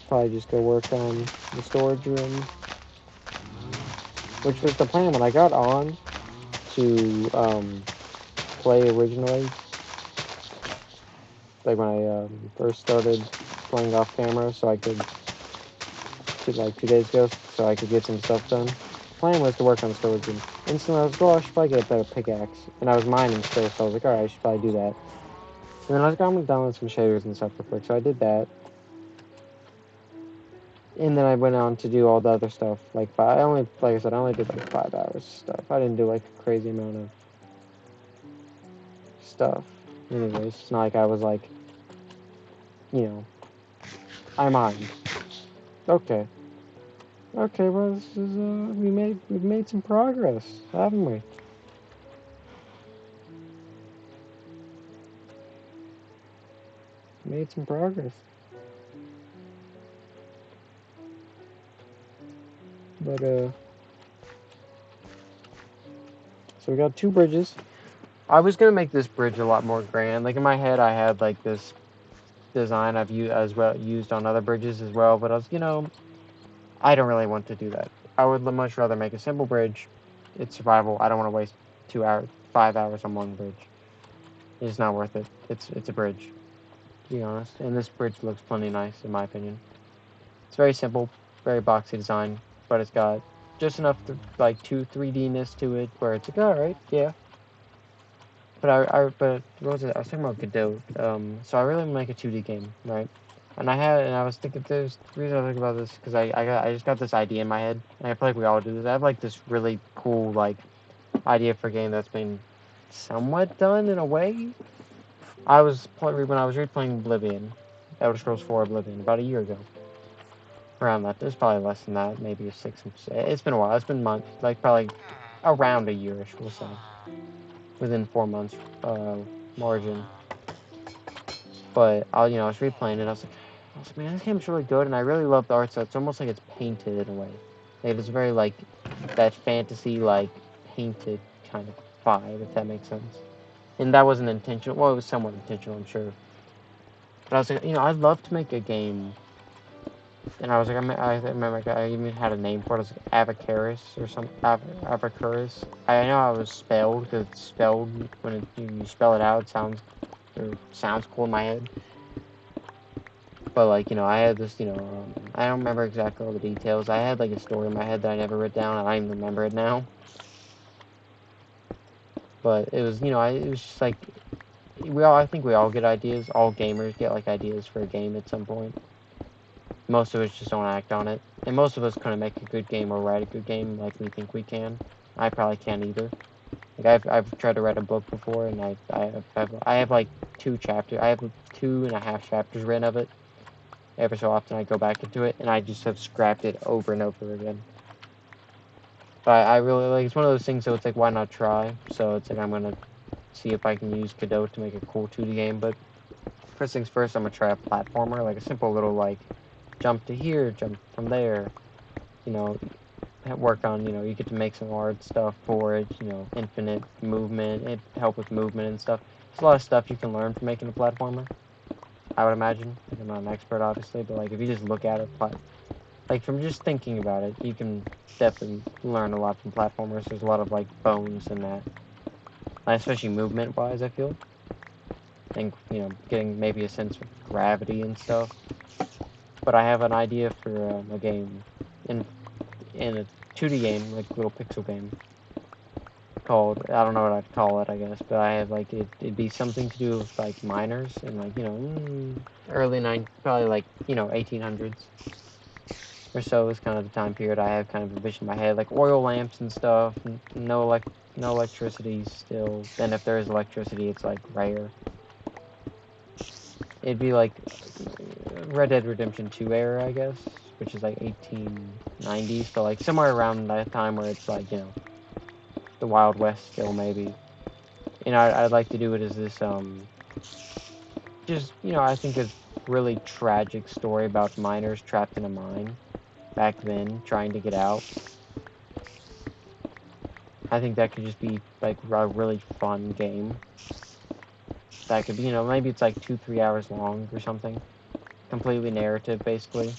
probably just go work on the storage room. Which was the plan when I got on to play originally. Like when I first started playing off camera, so I could like 2 days ago, so I could get some stuff done. Plan was to work on the storage room. Instantly, I was like, oh, I should probably get a better pickaxe. And I was mining still, so I was like, alright, I should probably do that. And then I was like, I'm gonna download some shaders and stuff real quick, so I did that. And then I went on to do all the other stuff. Like I only, like I said, I only did like 5 hours of stuff. I didn't do like a crazy amount of stuff. Anyways, it's not like I was like, you know, I mined. Okay. Okay, well, this is, we've made some progress, haven't we? Made some progress. But, so we got 2 bridges. I was gonna make this bridge a lot more grand. Like in my head, I had like this design I've used on other bridges as well. But I was, I don't really want to do that. I would much rather make a simple bridge. It's survival. I don't want to waste 2 hours, 5 hours on one bridge. It's not worth it. It's a bridge, to be honest. And this bridge looks plenty nice in my opinion. It's very simple, very boxy design, but it's got just enough to, like 3D-ness to it where it's like, all right, yeah. But what was it? I was talking about Godot. So I really want to make a 2D game, right? And I was thinking, there's the reason I was thinking about this because I just got this idea in my head, and I feel like we all do this. I have like this really cool like idea for a game that's been somewhat done in a way. When I was replaying Oblivion, Elder Scrolls 4 Oblivion, about a year ago. Around that, there's probably less than that, maybe 6 months. It's been a while. It's been months, like probably around a yearish, we'll say, within 4 months margin. But I was replaying it. I was like, man, this game's really good, and I really love the art style. It's almost like it's painted in a way. Like it's very that fantasy painted kind of vibe, if that makes sense. And that wasn't intentional. Well, it was somewhat intentional, I'm sure. But I was like, I'd love to make a game. And I was like, I remember I even had a name for it. It was like Avacaris or something. Avacaris. I know how it was spelled because it's spelled when you spell it out. It sounds cool in my head. But like I had this, I don't remember exactly all the details. I had like a story in my head that I never wrote down, and I don't even remember it now. But it was, it was just like I think we all get ideas. All gamers get like ideas for a game at some point. Most of us just don't act on it, and most of us couldn't make a good game or write a good game like we think we can. I probably can't either. Like I've tried to write a book before, and I have like 2 chapters. I have 2.5 chapters written of it. Every so often I go back into it, and I just have scrapped it over and over again. But I really like, it's one of those things, so it's like, why not try? So it's like, I'm gonna see if I can use Godot to make a cool 2D game, but first things first, I'm gonna try a platformer, like a simple little, like, jump to here, jump from there, work on, you get to make some art stuff for it, infinite movement, it help with movement and stuff. There's a lot of stuff you can learn from making a platformer, I would imagine. Like, I'm not an expert, obviously, but, like, if you just look at it, like, from just thinking about it, you can definitely learn a lot from platformers. There's a lot of, like, bones in that. Especially movement-wise, I feel. And, getting maybe a sense of gravity and stuff. But I have an idea for a game in a 2D game, like a little pixel game, called, I don't know what I'd call it, I guess, but I have, like, it'd be something to do with, like, miners and, like, early 9, probably, like, 1800s. Or so is kind of the time period I have kind of envisioned in my head, like oil lamps and stuff. No electricity still. And if there is electricity, it's like rare. It'd be like Red Dead Redemption 2 era, I guess, which is like 1890s. So like somewhere around that time where it's like the Wild West still maybe. I'd like to do it as this just I think a really tragic story about miners trapped in a mine back then trying to get out. I think that could just be like a really fun game. That could be, maybe it's like 2-3 hours long or something. Completely narrative, basically.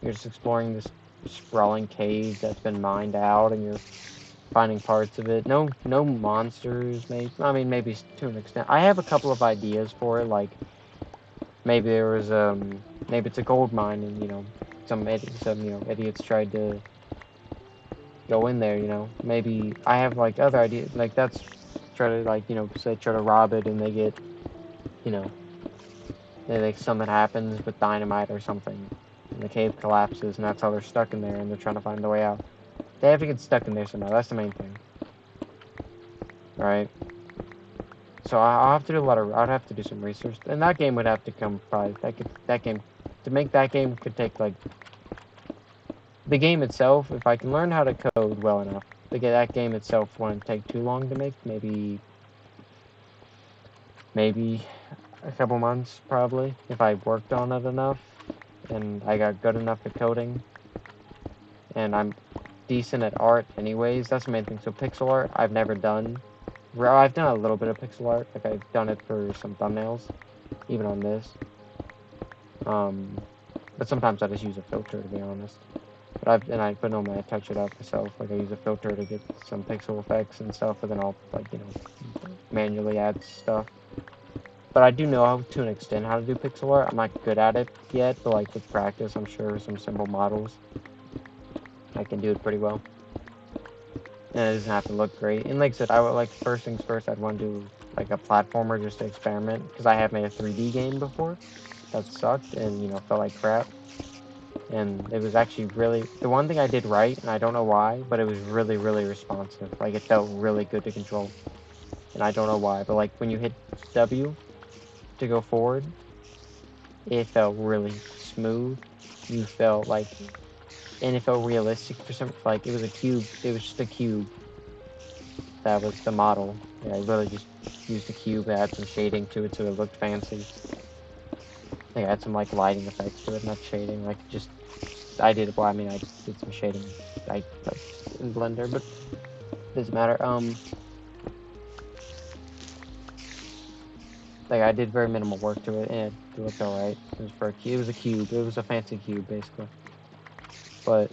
You're just exploring this sprawling cave that's been mined out, and you're finding parts of it. No monsters, maybe. I mean, maybe to an extent. I have a couple of ideas for it, like maybe there was maybe it's a gold mine, and some idiots tried to go in there, maybe I have like other ideas, like that's try to like, say try to rob it and they get, you know, like something happens with dynamite or something and the cave collapses and that's how they're stuck in there and they're trying to find a way out. They have to get stuck in there somehow, that's the main thing. Alright. So I'll have to do I'd have to do some research. And that game would have to come probably, to make that game could take like, the game itself, if I can learn how to code well enough, that game itself wouldn't take too long to make, maybe a couple months probably, if I worked on it enough and I got good enough at coding and I'm decent at art anyways. That's the main thing. So pixel art I've never done. I've done a little bit of pixel art, like I've done it for some thumbnails, even on this, but sometimes I just use a filter, to be honest. But normally I touch it up myself, like I use a filter to get some pixel effects and stuff, but then I'll like manually add stuff. But I do know to an extent how to do pixel art. I'm not good at it yet, but like with practice, I'm sure some simple models, I can do it pretty well. And it doesn't have to look great. And like I said, I would like first things first. I'd want to do like a platformer just to experiment because I have made a 3D game before that sucked and felt like crap. And it was actually really the one thing I did right, and I don't know why, but it was really really responsive. Like it felt really good to control, and I don't know why, but like when you hit W to go forward, it felt really smooth. You felt like, and it felt realistic for some, like it was a cube. It was just a cube. That was the model. Yeah, I really just used a cube, add some shading to it so it looked fancy. I add some like lighting effects to it, not shading. Like just, I did. Well, I mean, I just did some shading. I like in Blender, but doesn't matter. Like, I did very minimal work to it, and it looked alright. It was for a cube. It was a cube. It was a fancy cube, basically. But,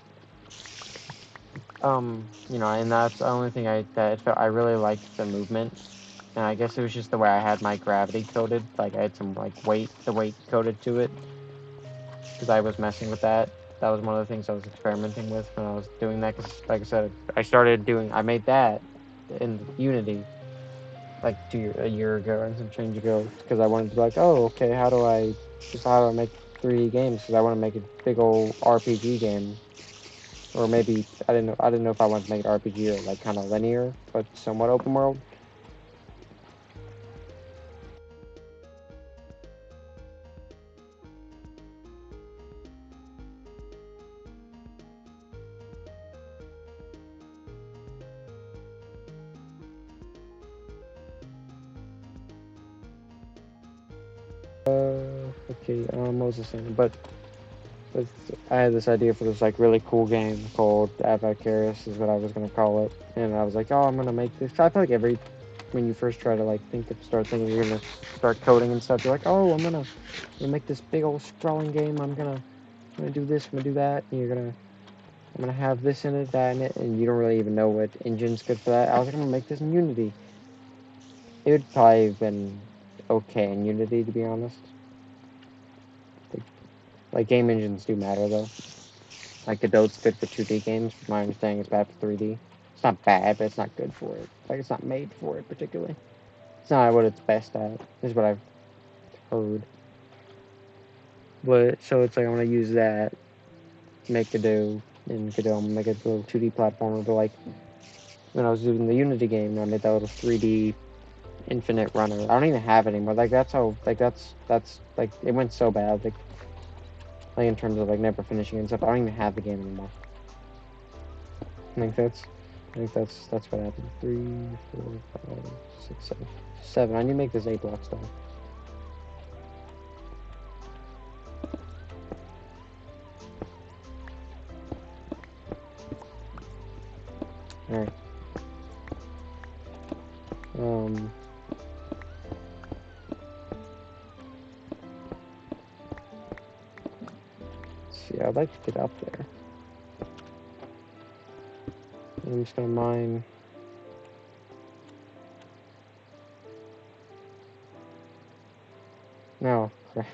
you know, and that's the only thing I really liked the movement. And I guess it was just the way I had my gravity coded. Like, I had some, like, the weight coded to it. Because I was messing with that. That was one of the things I was experimenting with when I was doing that. Because, like I said, I made that in Unity, like, a year ago and some change ago. Because I wanted to be like, oh, okay, how do I make 3D games? Because I want to make a big old RPG game. Or maybe, I didn't know if I wanted to make it RPG or, like, kind of linear, but somewhat open world. Okay, what was I saying? But I had this idea for this like really cool game called Avacarius is what I was gonna call it, and I was like, oh, I'm gonna make this. I feel like when you first try to like start thinking you're gonna start coding and stuff, you're like, oh, I'm gonna make this big old sprawling game. I'm gonna do this, I'm gonna do that, and I'm gonna have this in it, that in it, and you don't really even know what engine's good for that. I was like, I'm gonna make this in Unity. It would probably have been okay in Unity, to be honest. Like game engines do matter though. Like Godote's good for 2D games. From my understanding, it's bad for 3D. It's not bad, but it's not good for it. Like it's not made for it particularly. It's not what it's best at. Is what I've heard. But so it's like I'm gonna use that to make Godot and Godot. I'm gonna make a little 2D platformer. But like when I was doing the Unity game, I made that little 3D infinite runner. I don't even have it anymore. Like that's how. Like that's like it went so bad. Like in terms of like never finishing and stuff. I don't even have the game anymore. I think that's what happened. 3, 4, 5, 6, 7. 7. I need to make this 8 blocks down. Alright. Let's see, I'd like to get up there. I'm just gonna mine. No, crap.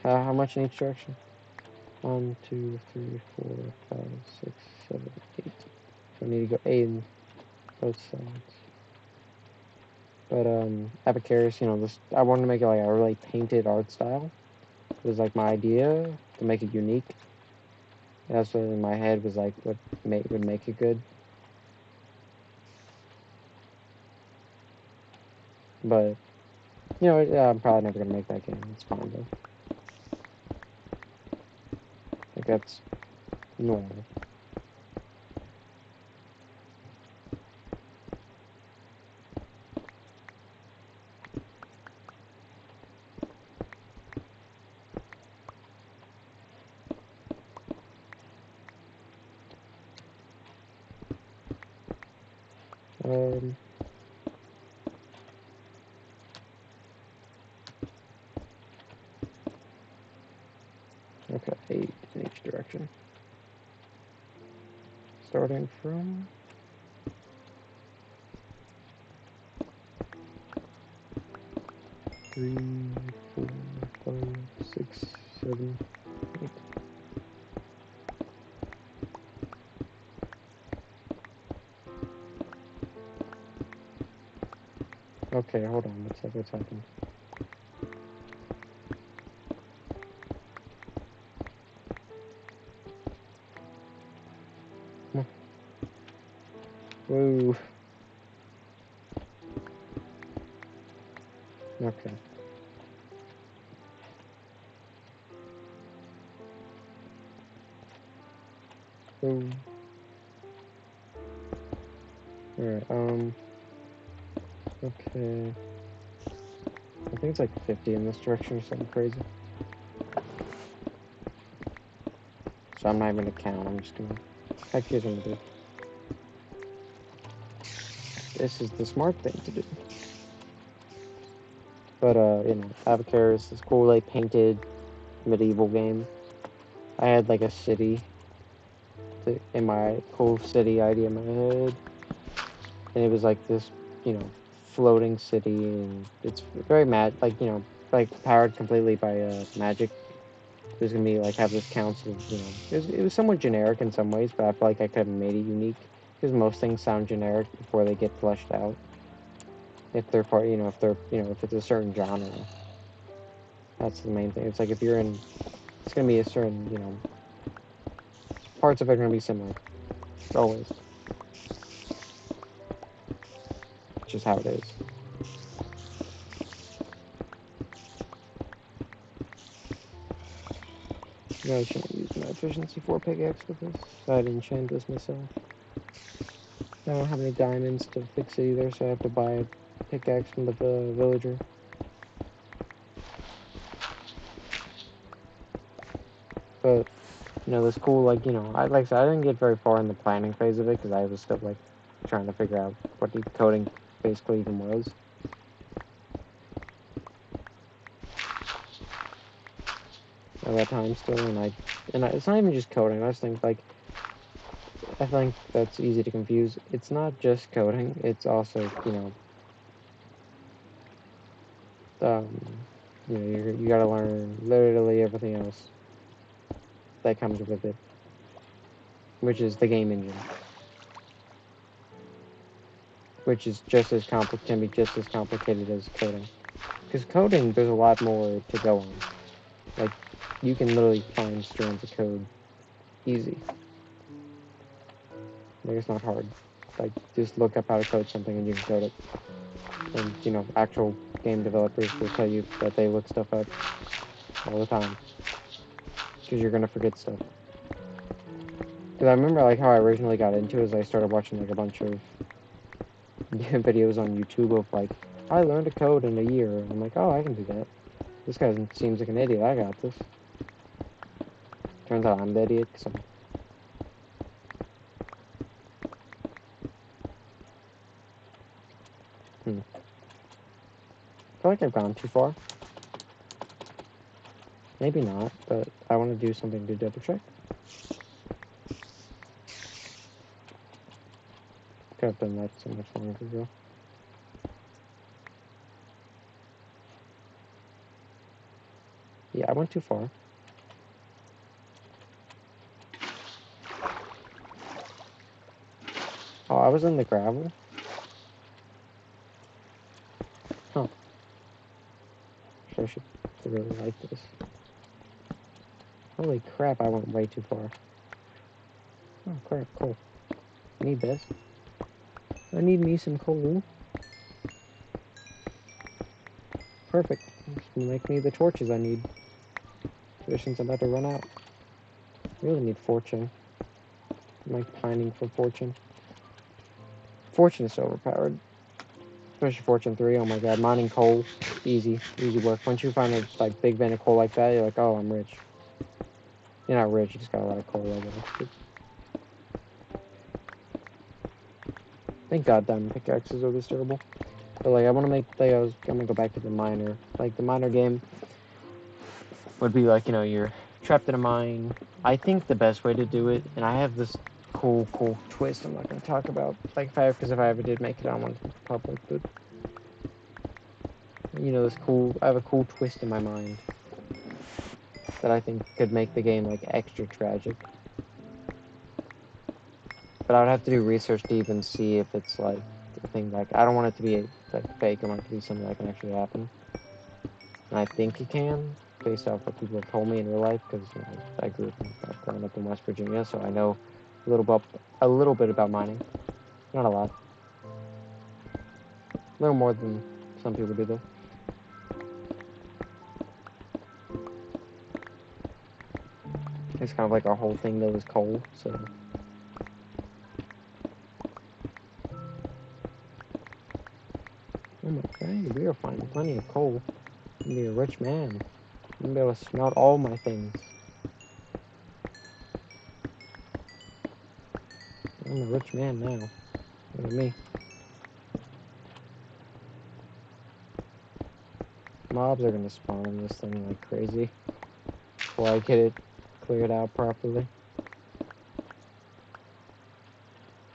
How much in each direction? 1, 2, 3, 4, 5, 6, 7, 8. So I need to go 8 in both sides. But Apocaris, you know, I wanted to make it like a really painted art style. It was like my idea to make it unique. That's what in my head was like what would make it good. But you know, yeah, I'm probably never gonna make that game. It's fine though. Like that's normal. Um, okay, 8 in each direction. Starting from 3, 4, 5, 6, 7, 8. Okay, hold on. What's happened? Whoa. Okay. Whoa. Alright, okay. I think it's like 50 in this direction or something crazy. So I'm not even gonna count, I'm just gonna... Heck, here's what I'm gonna do. This is the smart thing to do. But Avatar is this cool, like, painted medieval game. I had like a city in my cool city idea in my head, and it was like this, floating city, and it's very like powered completely by magic. There's gonna be like have this council, it was somewhat generic in some ways, but I feel like I could have made it unique because most things sound generic before they get fleshed out. If they're part, if it's a certain genre, that's the main thing. It's like if you're in, it's gonna be a certain, parts of it are gonna be similar, always. It's just how it is. No, I shouldn't use my efficiency 4 pickaxe with this. So I'd enchant this myself. I don't have any diamonds to fix it either, so I have to buy a pickaxe from the villager. But, this cool, I said, I didn't get very far in the planning phase of it, because I was still, trying to figure out what decoding basically even was. At that time still, and it's not even just coding, I just think, I think that's easy to confuse. It's not just coding, it's also, you gotta learn literally everything else that comes with it, which is the game engine, which is can be just as complicated as coding. Because coding, there's a lot more to go on. Like, you can literally find strands of code easy. Like, it's not hard. Like, just look up how to code something and you can code it. And, actual game developers will tell you that they look stuff up all the time. Because you're gonna forget stuff. Because I remember, how I originally got into it is I started watching, a bunch of videos on YouTube of, I learned to code in a year. And I'm like, oh, I can do that. This guy seems like an idiot. I got this. Turns out I'm the idiot, because I feel like I've gone too far. Maybe not, but I want to do something to double check. Could have done that so much longer ago. Yeah, I went too far. Oh, I was in the gravel? Huh. I should really like this. Holy crap, I went way too far. Oh crap, coal. I need this. I need me some coal. Perfect. Make me the torches I need. Since I'm about to run out. I really need fortune. I'm pining for fortune. Fortune is so overpowered. Especially fortune 3, oh my god, mining coal. Easy work. Once you find a big vein of coal like that, you're like, oh, I'm rich. You're not rich, you just got a lot of coal, I guess. Thank god diamond pickaxes are this durable. But I want to make, I'm gonna go back to the miner. The miner game would be you're trapped in a mine. I think the best way to do it, and I have this cool twist I'm not gonna talk about, because if I ever did make it, I want it to be public, but I have a cool twist in my mind that I think could make the game extra tragic. But I would have to do research to even see if it's the thing. I don't want it to be fake. I want it to be something that can actually happen. And I think it can, based off what people have told me in real life, because I've grown up in West Virginia, so I know a little bit about mining. Not a lot. A little more than some people do, though. It's kind of our whole thing, though, is coal, so. Oh my god, we are finding plenty of coal. I'm gonna be a rich man. I'm gonna be able to smelt all my things. I'm a rich man now. Look at me. Mobs are gonna spawn in this thing like crazy before I get it cleared out properly.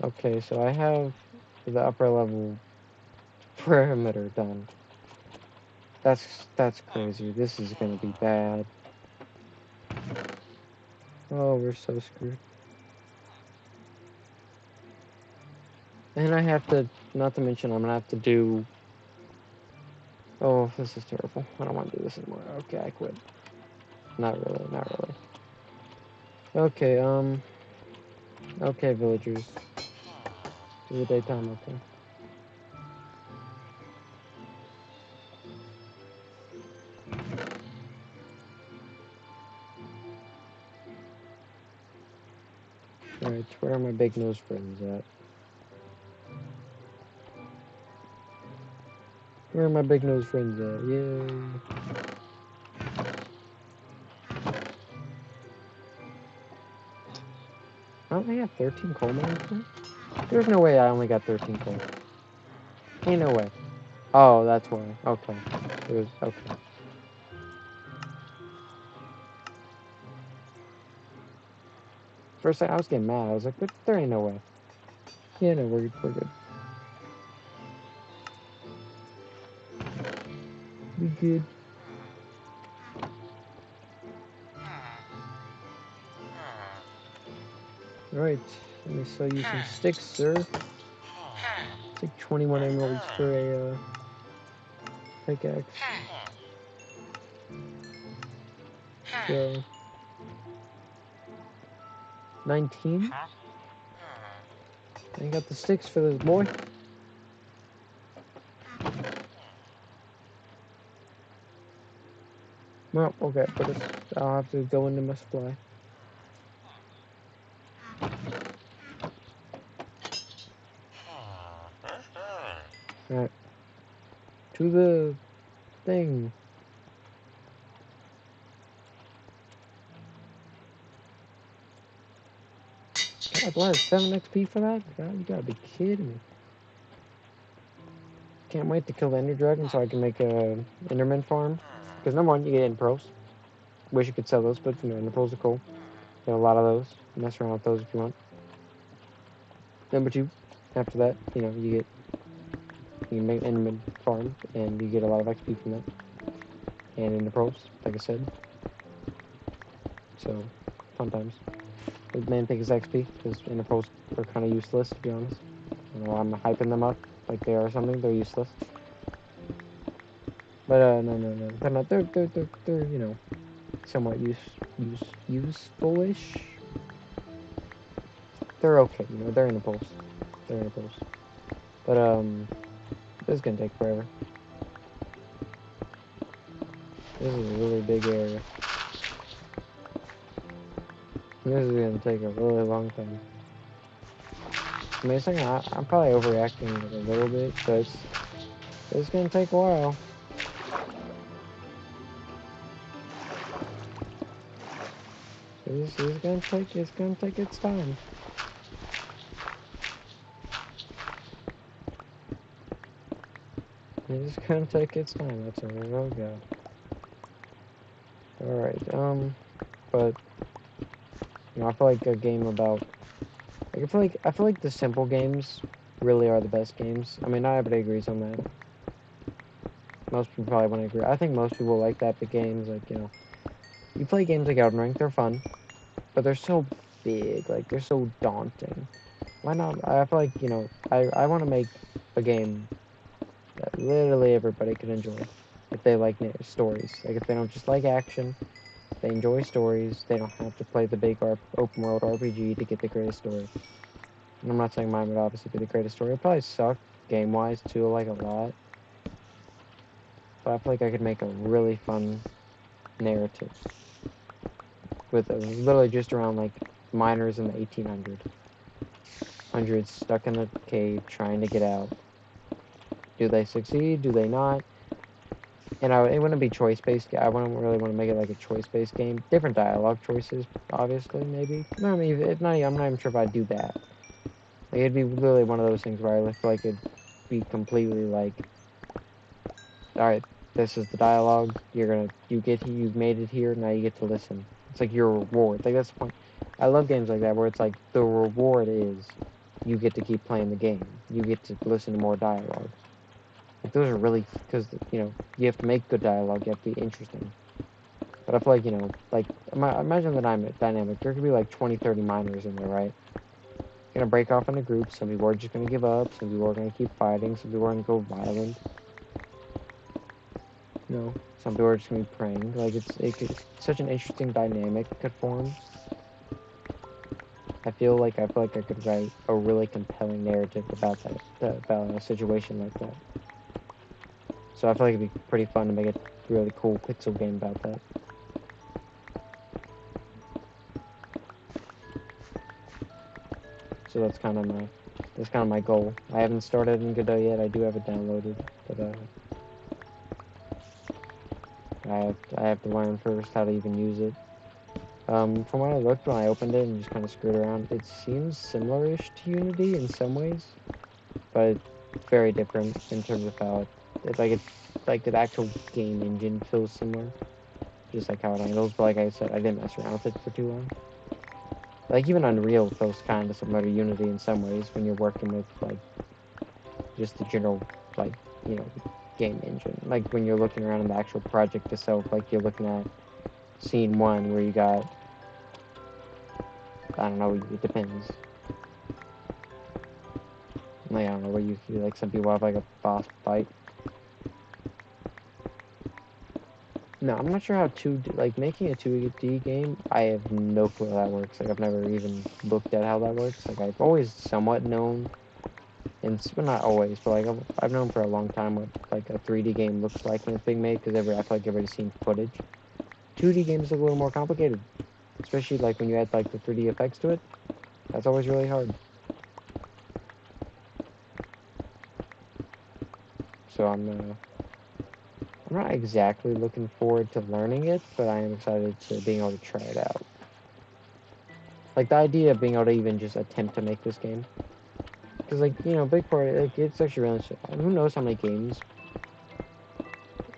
Okay, so I have the upper level perimeter done. That's crazy. This is gonna be bad. Oh, we're so screwed. And I have to, not to mention, I'm gonna have to do. Oh, this is terrible. I don't want to do this anymore. Okay, I quit. Not really, not really. Okay, okay, villagers. Is it daytime? Okay. Alright, where are my big nose friends at? Where are my big nose friends at? Yay. I only have 13 coal mines now? There's no way I only got 13 coal. Ain't no way. Oh, that's why. Okay. It was, okay. First, I was getting mad. I was like, but there ain't no way. Yeah, no, we're good. We good. Alright, let me sell you some sticks, sir. Take 21 emeralds for a pickaxe. So 19. I got the sticks for this boy. Well, okay, but I'll have to go into my supply. Alright. To the thing. God, do I have 7 XP for that? God, you gotta be kidding me. Can't wait to kill the Ender Dragon so I can make a Enderman farm. Because number one, you get Ender Pearls. Wish you could sell those, but you know, Ender Pearls are cool. Get a lot of those. Mess around with those if you want. Number two, after that, you know, you can make Enderman farm and you get a lot of XP from that. And Ender Pearls, like I said. So, fun times. The main thing is XP, because Ender Pearls are kind of useless, to be honest. You know, I'm hyping them up like they are something. They're useless. But no, they're not. They're you know, somewhat useful-ish. They're okay. You know, they're in the pulse. They're in the pulse. But this is gonna take forever. This is a really big area. This is gonna take a really long time. I mean, I'm probably overreacting a little bit, but it's gonna take a while. This is gonna take. It's gonna take its time. It's gonna take its time. That's all. Oh god. All right. But you know, I feel like a game about. Like, I feel like the simple games really are the best games. I mean, not everybody agrees on that. Most people probably wouldn't agree. I think most people like that big games, like, you know, you play games like Elden Ring, they're fun, but they're so big, like, they're so daunting. Why not? I feel like, you know, I want to make a game that literally everybody can enjoy if they like stories. Like, if they don't just like action, they enjoy stories, they don't have to play the big open world RPG to get the greatest story. And I'm not saying mine would obviously be the greatest story. It probably suck game-wise, too, like, a lot. But I feel like I could make a really fun narrative with literally just around like miners in the 1800s stuck in a cave trying to get out. Do they succeed? Do they not? You know, it wouldn't be choice-based. I wouldn't really want to make it like a choice-based game. Different dialogue choices, obviously, maybe. No, I mean, I'm not even sure if I'd do that. Like, it'd be literally one of those things where I feel like it'd be completely like, all right, this is the dialogue. You've made it here. Now you get to listen. It's like your reward. Like that's the point. I love games like that where it's like the reward is you get to keep playing the game. You get to listen to more dialogue. Like those are really because you have to make good dialogue. You have to be interesting. But I feel like like imagine the dynamic. There could be like 20, 30 miners in there, right? You're gonna break off into groups. Some people are just gonna give up. Some people are gonna keep fighting. Some people are gonna go violent. Some people are just gonna be praying. Like it's such an interesting dynamic could form. I feel like I could write a really compelling narrative about about a situation like that. So I feel like it'd be pretty fun to make a really cool pixel game about that. So that's kind of my goal. I haven't started in Godot yet. I do have it downloaded, but I have to learn first how to even use it. From what I looked when I opened it and just kind of screwed around, it seems similar-ish to Unity in some ways, but very different in terms of how it's like the actual game engine feels similar, just like how it handles. But like I said, I didn't mess around with it for too long. Like even Unreal feels kind of similar to Unity in some ways when you're working with like just the general like game engine. Like when you're looking around in the actual project itself, like you're looking at scene 1 where you got, I don't know, it depends. Like, I don't know, where you feel like some people have like a boss fight. No, I'm not sure how like making a 2D game, I have no clue how that works. Like I've never even looked at how that works. Like I've always somewhat known, and well, not always, but like I've known for a long time what like a 3D game looks like when it's being made, because I feel like everybody's seen footage. 2D games look a little more complicated, especially like when you add like the 3D effects to it. That's always really hard. So I'm not exactly looking forward to learning it, but I am excited to being able to try it out. Like the idea of being able to even just attempt to make this game, because like big part, like it's actually really. Who knows how many games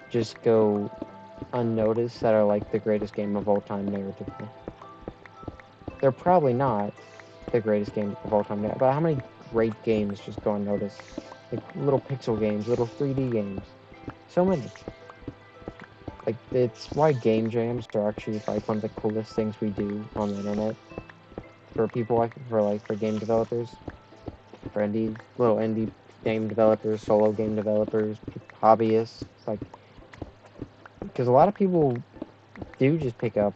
just go unnoticed that are like the greatest game of all time narratively. They're probably not the greatest game of all time, but how many great games just go unnoticed? Like little pixel games, little 3D games, so many. Like it's why game jams are actually like one of the coolest things we do on the internet for people for game developers, for little indie game developers, solo game developers, hobbyists, like because a lot of people do just pick up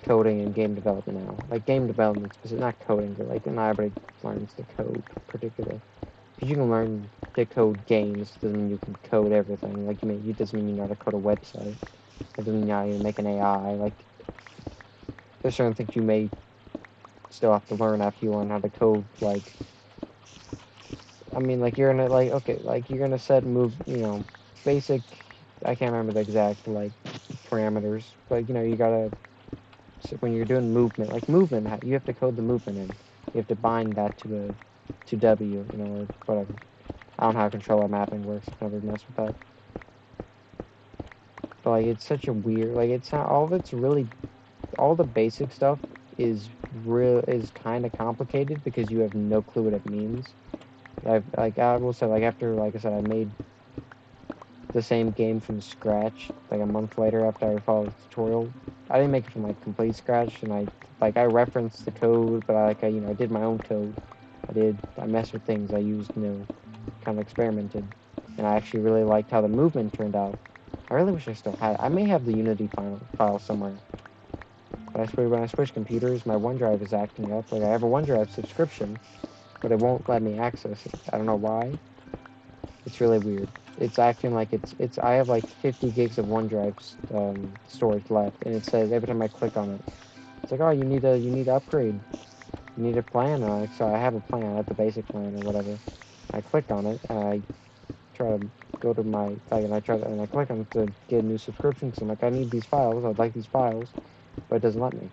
coding and game development now. Like game development, specific, not coding, but like not everybody learns to code particularly. Because you can learn to code games, doesn't mean you can code everything. Like it doesn't mean you know how to code a website. It doesn't mean you know how to make an AI. Like there's certain things you may still have to learn after you learn how to code. Like I mean, like you're gonna like okay, like you're gonna set basic. I can't remember the exact like parameters, but you gotta, so when you're doing movement, like movement, you have to code the movement in. You have to bind that to W, or whatever. I don't know how controller mapping works. I've never messed with that. But like, it's such a weird, like it's not all of it's really, all the basic stuff is kind of complicated because you have no clue what it means. I will say, like after, like I said, I made the same game from scratch like a month later after I followed the tutorial. I didn't make it from like complete scratch, and I referenced the code, but I did my own code. I messed with things. I used kind of experimented, and I actually really liked how the movement turned out. I really wish I still had it. I may have the Unity file somewhere. But when I switch computers, my OneDrive is acting up. Like I have a OneDrive subscription, but it won't let me access it. I don't know why. It's really weird. It's acting like it's. I have like 50 gigs of OneDrive storage left, and it says every time I click on it, it's like, oh, you need to upgrade. You need a plan. So I have a plan. I have the basic plan or whatever. I click on it, and I try to go to my like, and I click on it to get a new subscription because I'm like, I need these files. I'd like these files, but it doesn't let me.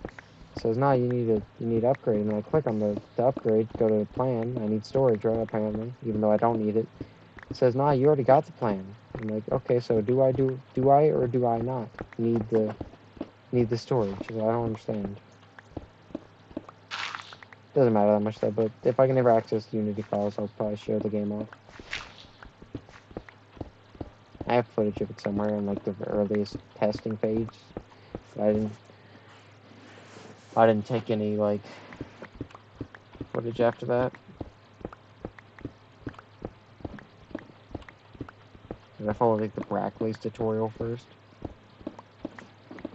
It says, no, you need to upgrade, and I click on the upgrade, go to plan. I need storage, right? Apparently, even though I don't need it. It says, nah, you already got the plan. I'm like, okay, so do I or do I not need the storage? She's like, I don't understand. Doesn't matter that much though, but if I can ever access the Unity files, I'll probably share the game off. I have footage of it somewhere in like the earliest testing phase. But I didn't take any like footage after that. And I followed like the Brackley's tutorial first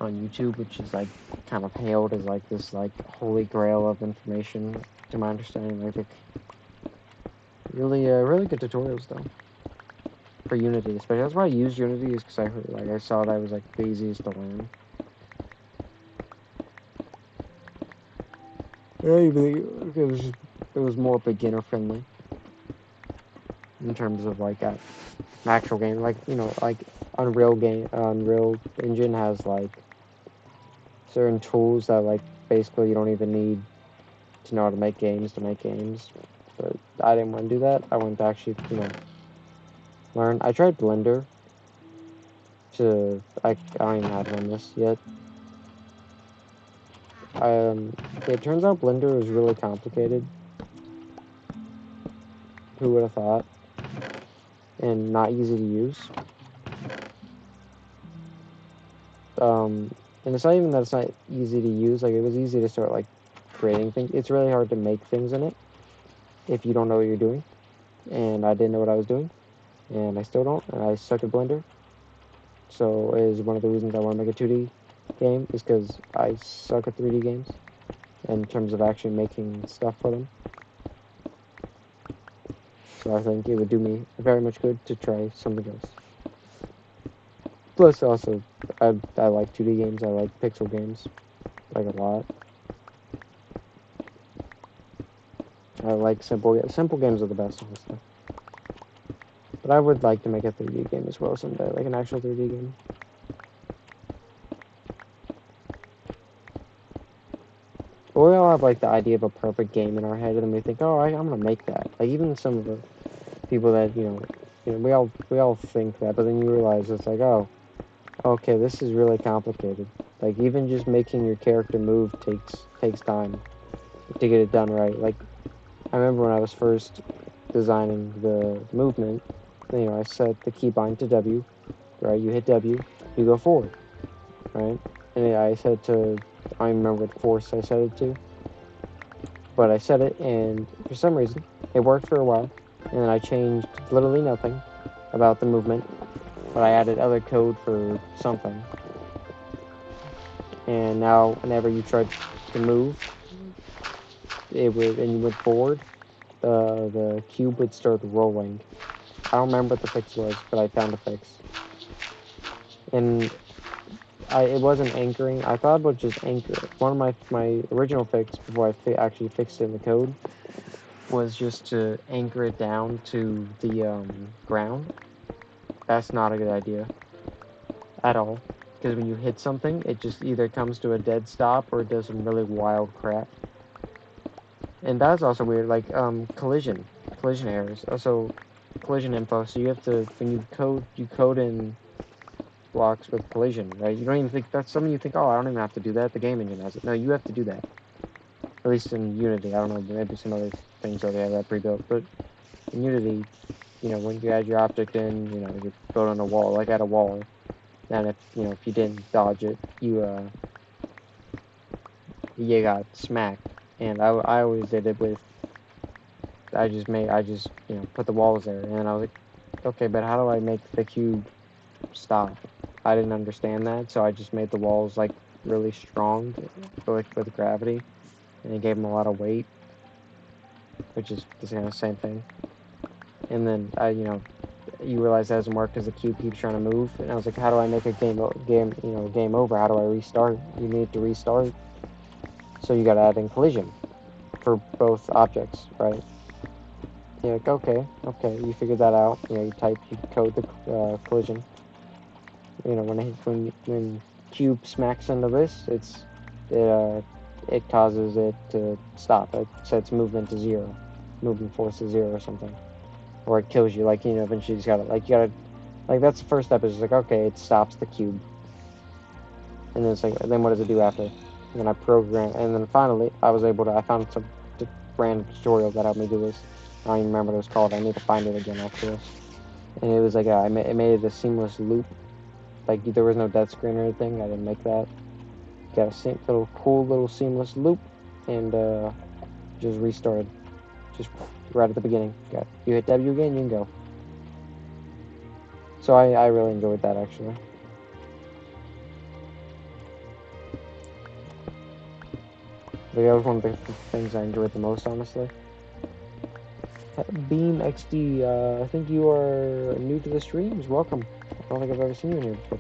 on YouTube, which is like kind of hailed as like this like holy grail of information to my understanding. Like really good tutorials though for Unity, especially. That's why I used Unity, is because I saw that it was like the easiest to learn. Yeah, it was more beginner friendly in terms of like an actual game. Like, you know, like Unreal Engine has like certain tools that like basically you don't even need to know how to make games. But I didn't want to do that. I wanted to actually, you know, learn. I tried Blender I don't even have on this yet. It turns out Blender is really complicated. Who would have thought? And not easy to use. And it's not even that it's not easy to use. Like, it was easy to start like creating things. It's really hard to make things in it if you don't know what you're doing. And I didn't know what I was doing, and I still don't. And I suck at Blender. So is one of the reasons I want to make a 2D game, is because I suck at 3D games in terms of actually making stuff for them. So I think it would do me very much good to try something else. Plus, also, I like 2D games. I like pixel games, like a lot. I like simple games are the best, honestly. But I would like to make a 3D game as well someday, like an actual 3D game. But we all have like the idea of a perfect game in our head, and then we think, oh, I'm gonna make that. Like even some of the people that you know, we all think that, but then you realize it's like, oh, okay, this is really complicated. Like even just making your character move takes time to get it done right. Like I remember when I was first designing the movement, you know, I set the keybind to W, right? You hit W, you go forward, right? And I set it to, I don't remember what force I set it to, but I set it, and for some reason, it worked for a while, and then I changed literally nothing about the movement, but I added other code for something. And now, whenever you tried to move, and you went forward, the cube would start rolling. I don't remember what the fix was, but I found a fix. And it wasn't anchoring. I thought about just anchor it. One of my original fix before I actually fixed it in the code was just to anchor it down to the ground. That's not a good idea at all, because when you hit something, it just either comes to a dead stop or it does some really wild crap. And that's also weird, like collision errors. Also, collision info. So you have to, when you code in blocks with collision, right? You don't even think that's something you think, oh, I don't even have to do that. The game engine has it. No, you have to do that. At least in Unity. I don't know, maybe some other things already have that pre-built, but in Unity, you know, when you add your object in, you know, you build on a wall, like at a wall, and if you didn't dodge it, you got smacked. And I always did it with, I just put the walls there, and I was like, okay, but how do I make the cube stop? I didn't understand that, so I just made the walls like really strong with gravity, and it gave them a lot of weight, which is the same thing. And then you realize that doesn't work because the cube keeps trying to move, and I was like, how do I make a game over? How do I restart? You need to restart, so you got to add in collision for both objects, right? You're like, okay, you figured that out. You code the collision. When cube smacks into this, it causes it to stop. It sets movement to 0, movement force to 0 or something. or it kills you. Like, you know, eventually you just gotta, like, you gotta, like, that's the first step. Is like, okay, it stops the cube, and then it's like, then what does it do after? And then I program, and then finally I found some random tutorial that helped me do this. I don't even remember what it was called. I need to find it again actually. And it was like, it made it a seamless loop. Like, there was no death screen or anything. I didn't make that. Got a cool little seamless loop, and just restarted. Just right at the beginning. You hit W again, you can go. So I really enjoyed that actually. Like, that was one of the things I enjoyed the most, honestly. Beam XD, I think you are new to the streams. Welcome. I don't think I've ever seen you in here before.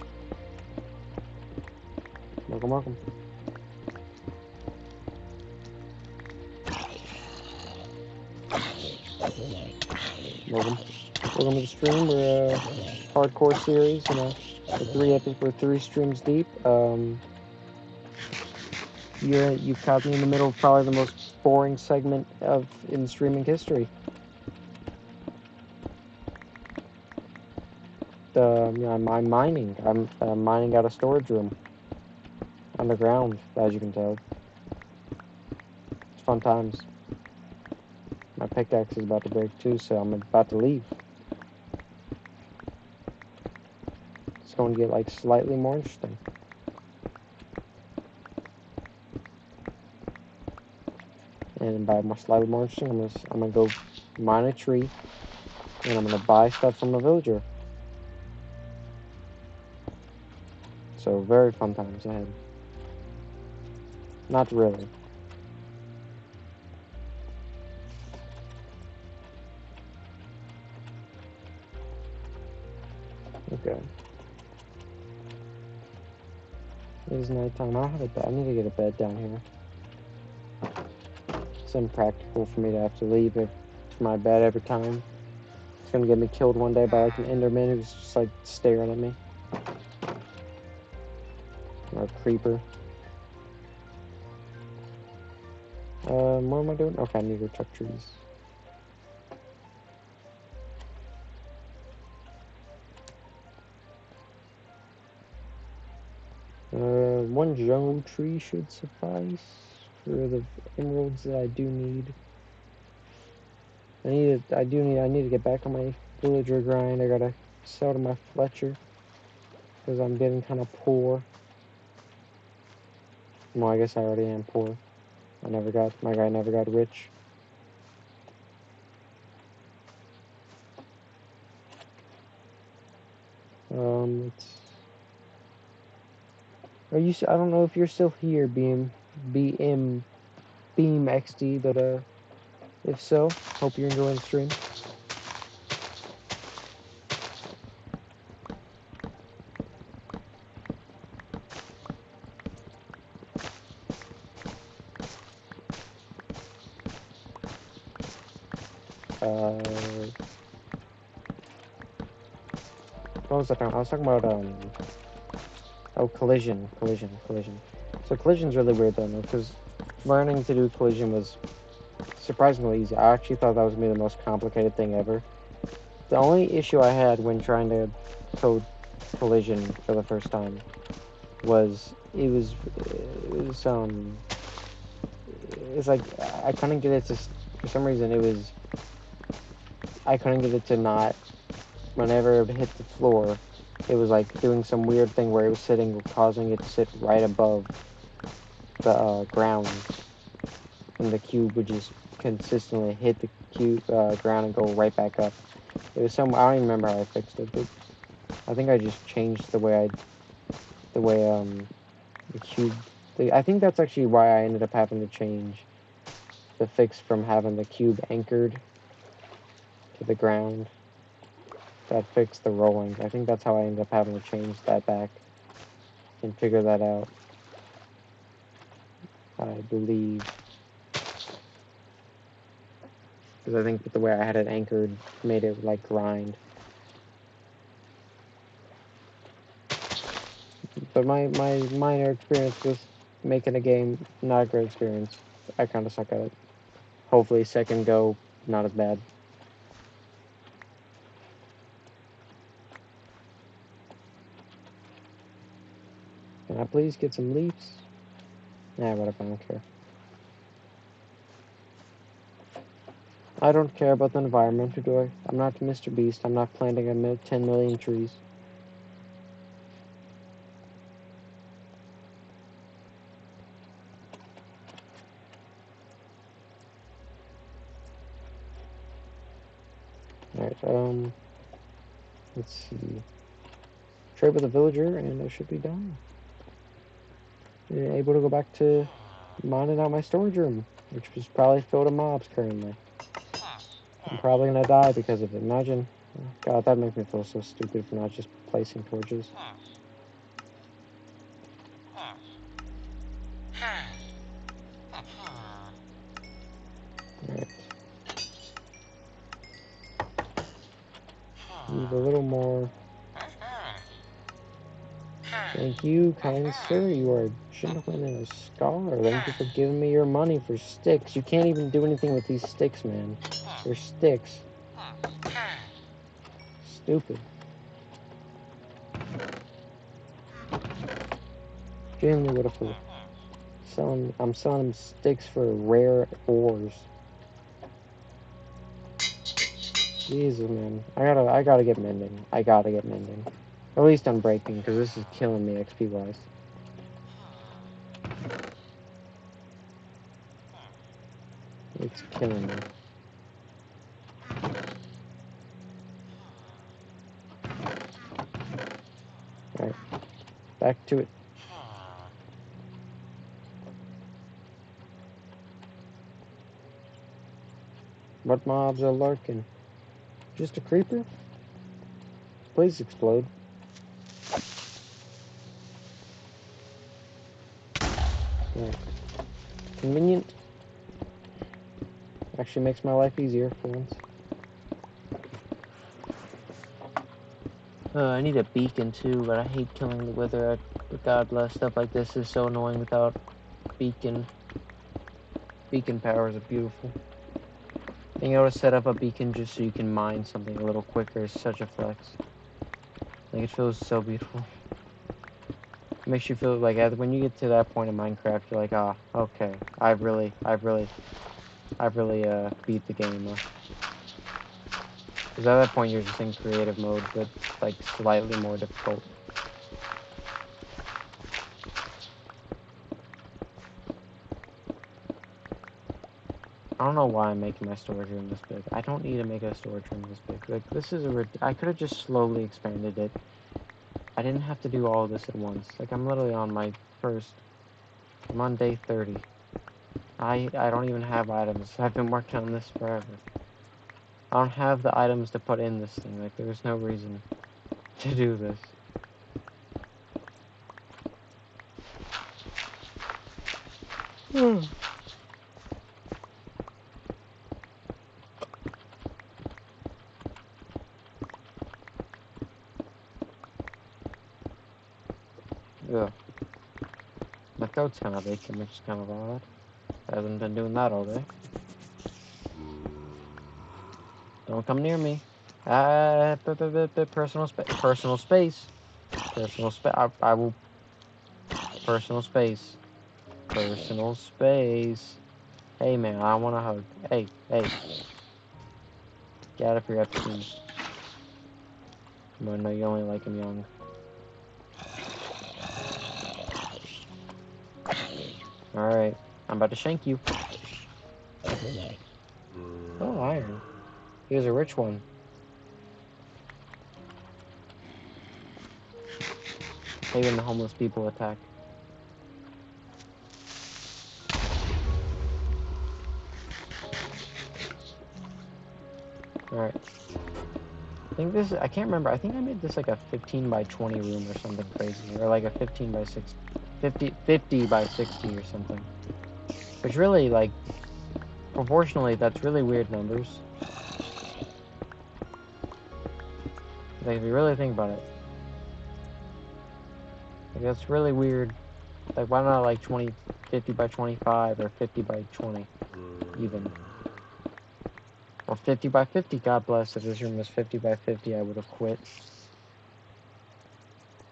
Welcome, welcome. Welcome. Welcome to the stream. We're a hardcore series, you know. We're 3 streams deep. You've caught me in the middle of probably the most boring segment in streaming history. I'm mining. I'm mining out a storage room underground, as you can tell. It's fun times. My pickaxe is about to break too, so I'm about to leave. It's going to get like slightly more interesting. And by slightly more interesting, I'm gonna go mine a tree, and I'm gonna buy stuff from a villager. So very fun times ahead. Not really. Okay. It is nighttime. I need to get a bed down here. It's impractical for me to have to leave to my bed every time. It's gonna get me killed one day by like an Enderman who's just like staring at me. Or a creeper. What am I doing? Okay, I need to chuck trees. One jungle tree should suffice for the emeralds that I do need. I need to get back on my villager grind. I gotta sell to my Fletcher because I'm getting kind of poor. Well, I guess I already am poor. My guy never got rich. I don't know if you're still here, Beam XD, but if so, hope you're enjoying the stream. What was I talking about? I was talking about collision. So collision's really weird though, because learning to do collision was surprisingly easy. I actually thought that was gonna be the most complicated thing ever. The only issue I had when trying to code collision for the first time was it's like I couldn't get it to, for some reason I couldn't get it to not, whenever it hit the floor, it was like doing some weird thing where it was causing it to sit right above the ground, and the cube would just consistently hit the ground and go right back up. It was I don't even remember how I fixed it, but I think I just changed the way the cube. I think that's actually why I ended up having to change the fix from having the cube anchored to the ground. That fixed the rolling. I think that's how I ended up having to change that back and figure that out. I believe. Because I think the way I had it anchored made it like grind. But my minor experience with making a game, not a great experience. I kind of suck at it. Hopefully second go, not as bad. please get some leaves? Nah, whatever, I don't care. I don't care about the environment, do I? I'm not Mr. Beast. I'm not planting 10 million trees. Alright, let's see. Trade with a villager, and I should be done. And able to go back to mining out my storage room, which was probably filled with mobs currently. I'm probably gonna die because of it. Imagine. God, that makes me feel so stupid for not just placing torches. Alright. Need a little more. Thank you, kind sir. You are a gentleman and a scholar. Thank you for giving me your money for sticks. You can't even do anything with these sticks, man. They're sticks. Stupid. Genuinely, what a fool. I'm selling them sticks for rare ores. Jesus, man. I gotta get mending. I gotta get mending. At least unbreaking, because this is killing me XP-wise. It's killing me. Alright. Back to it. What mobs are lurking? Just a creeper? Please explode. Right. Convenient. Actually makes my life easier for once. I need a beacon too, but I hate killing the wither. But God bless, stuff like this is so annoying without beacon. Beacon powers are beautiful. Being able to set up a beacon just so you can mine something a little quicker is such a flex. Like, it feels so beautiful. It makes you feel like when you get to that point in Minecraft, you're like, ah, okay, I've really beat the game. Because at that point you're just in creative mode, but like slightly more difficult. I don't know why I'm making my storage room this big. I don't need to make a storage room this big. Like, this is I could have just slowly expanded it. I didn't have to do all this at once. Like, I'm literally on my I'm on day 30. I don't even have items. I've been working on this forever. I don't have the items to put in this thing. Like, there's no reason to do this. Ugh. My throat's kind of aching, which is kind of odd. I haven't been doing that all day. Don't come near me. Personal space. Personal space. Personal space. I will. Personal space. Personal space. Hey, man, I want a hug. Hey, hey. Get out of here, Epstein. I know you only like him young. Alright. I'm about to shank you. Oh, iron. He was a rich one. Even the homeless people attack. Alright. I think this, I can't remember. I think I made this like a 15 by 20 room or something crazy. Or like a 15 by 6, 50 by 60 or something. Which really, like, proportionally, that's really weird numbers. Like, if you really think about it. Like, that's really weird. Like, why not like 50 by 25 or 50 by 20 even? Or 50 by 50, God bless. If this room was 50 by 50, I would have quit.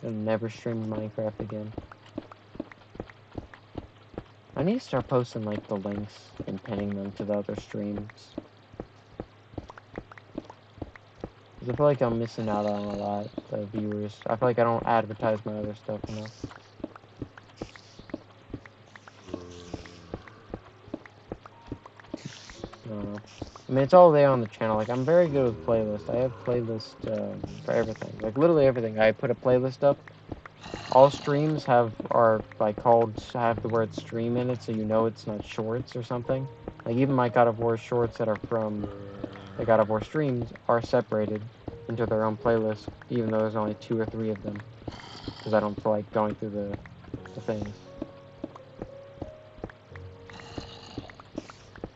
And never streamed Minecraft again. need to start posting like the links and pinning them to the other streams. Because I feel like I'm missing out on a lot of viewers. I feel like I don't advertise my other stuff enough. I don't know. I mean, it's all there on the channel. Like, I'm very good with playlists. I have playlists for everything. Like, literally everything. I put a playlist up. All streams have the word stream in it, so you know it's not shorts or something. Like, even my God of War shorts that are from the God of War streams are separated into their own playlist, even though there's only 2 or 3 of them. Because I don't feel like going through the things.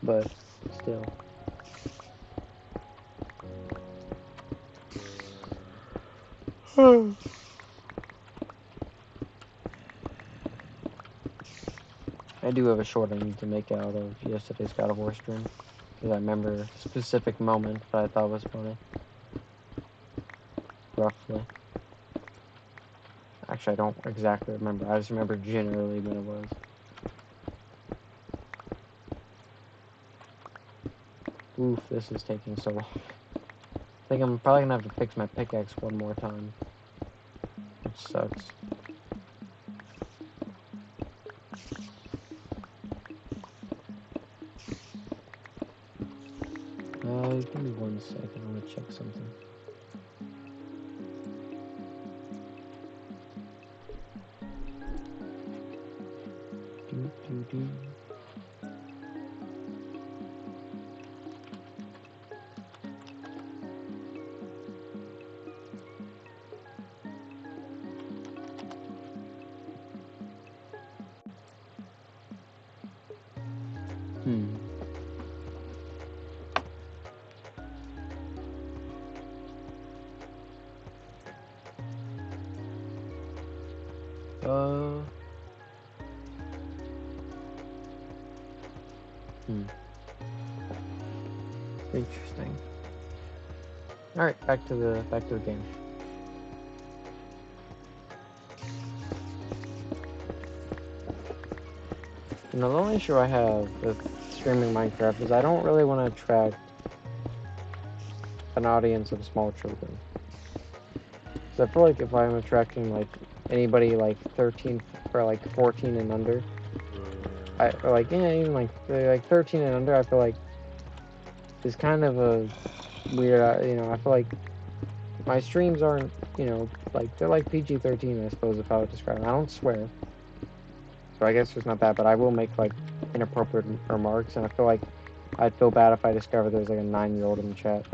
But, still. I do have a short I need to make out of yesterday's God of War stream. Because I remember a specific moment that I thought was funny. Roughly. Actually, I don't exactly remember. I just remember generally when it was. Oof, this is taking so long. I think I'm probably gonna have to fix my pickaxe one more time. Which sucks. Give me 1 second. I want to check something. Do. Interesting. Alright, back to the game. You know, the only issue I have with streaming Minecraft is I don't really want to attract an audience of small children. So I feel like if I'm attracting like anybody like 13 or like 14 and under, even like 13 and under, I feel like is kind of a weird. I feel like my streams aren't, like they're like PG-13, I suppose, if I would describe them. I don't swear, so I guess it's not bad. But I will make like inappropriate remarks, and I feel like I'd feel bad if I discovered there's like a 9-year-old in the chat,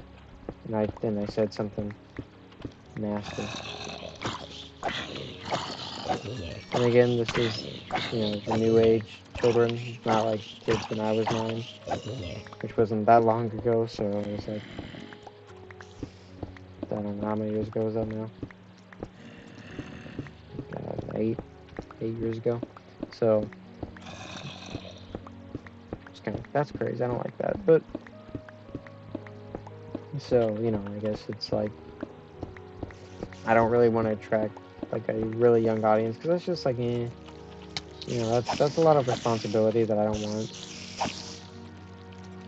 and I said something nasty. And again, this is, the new age children. It's not like kids when I was 9, which wasn't that long ago. So it was like, I don't know how many years ago was that now. 8 years ago. So it's that's crazy. I don't like that. But so I guess it's like I don't really want to attract like a really young audience because that's just like that's a lot of responsibility that I don't want.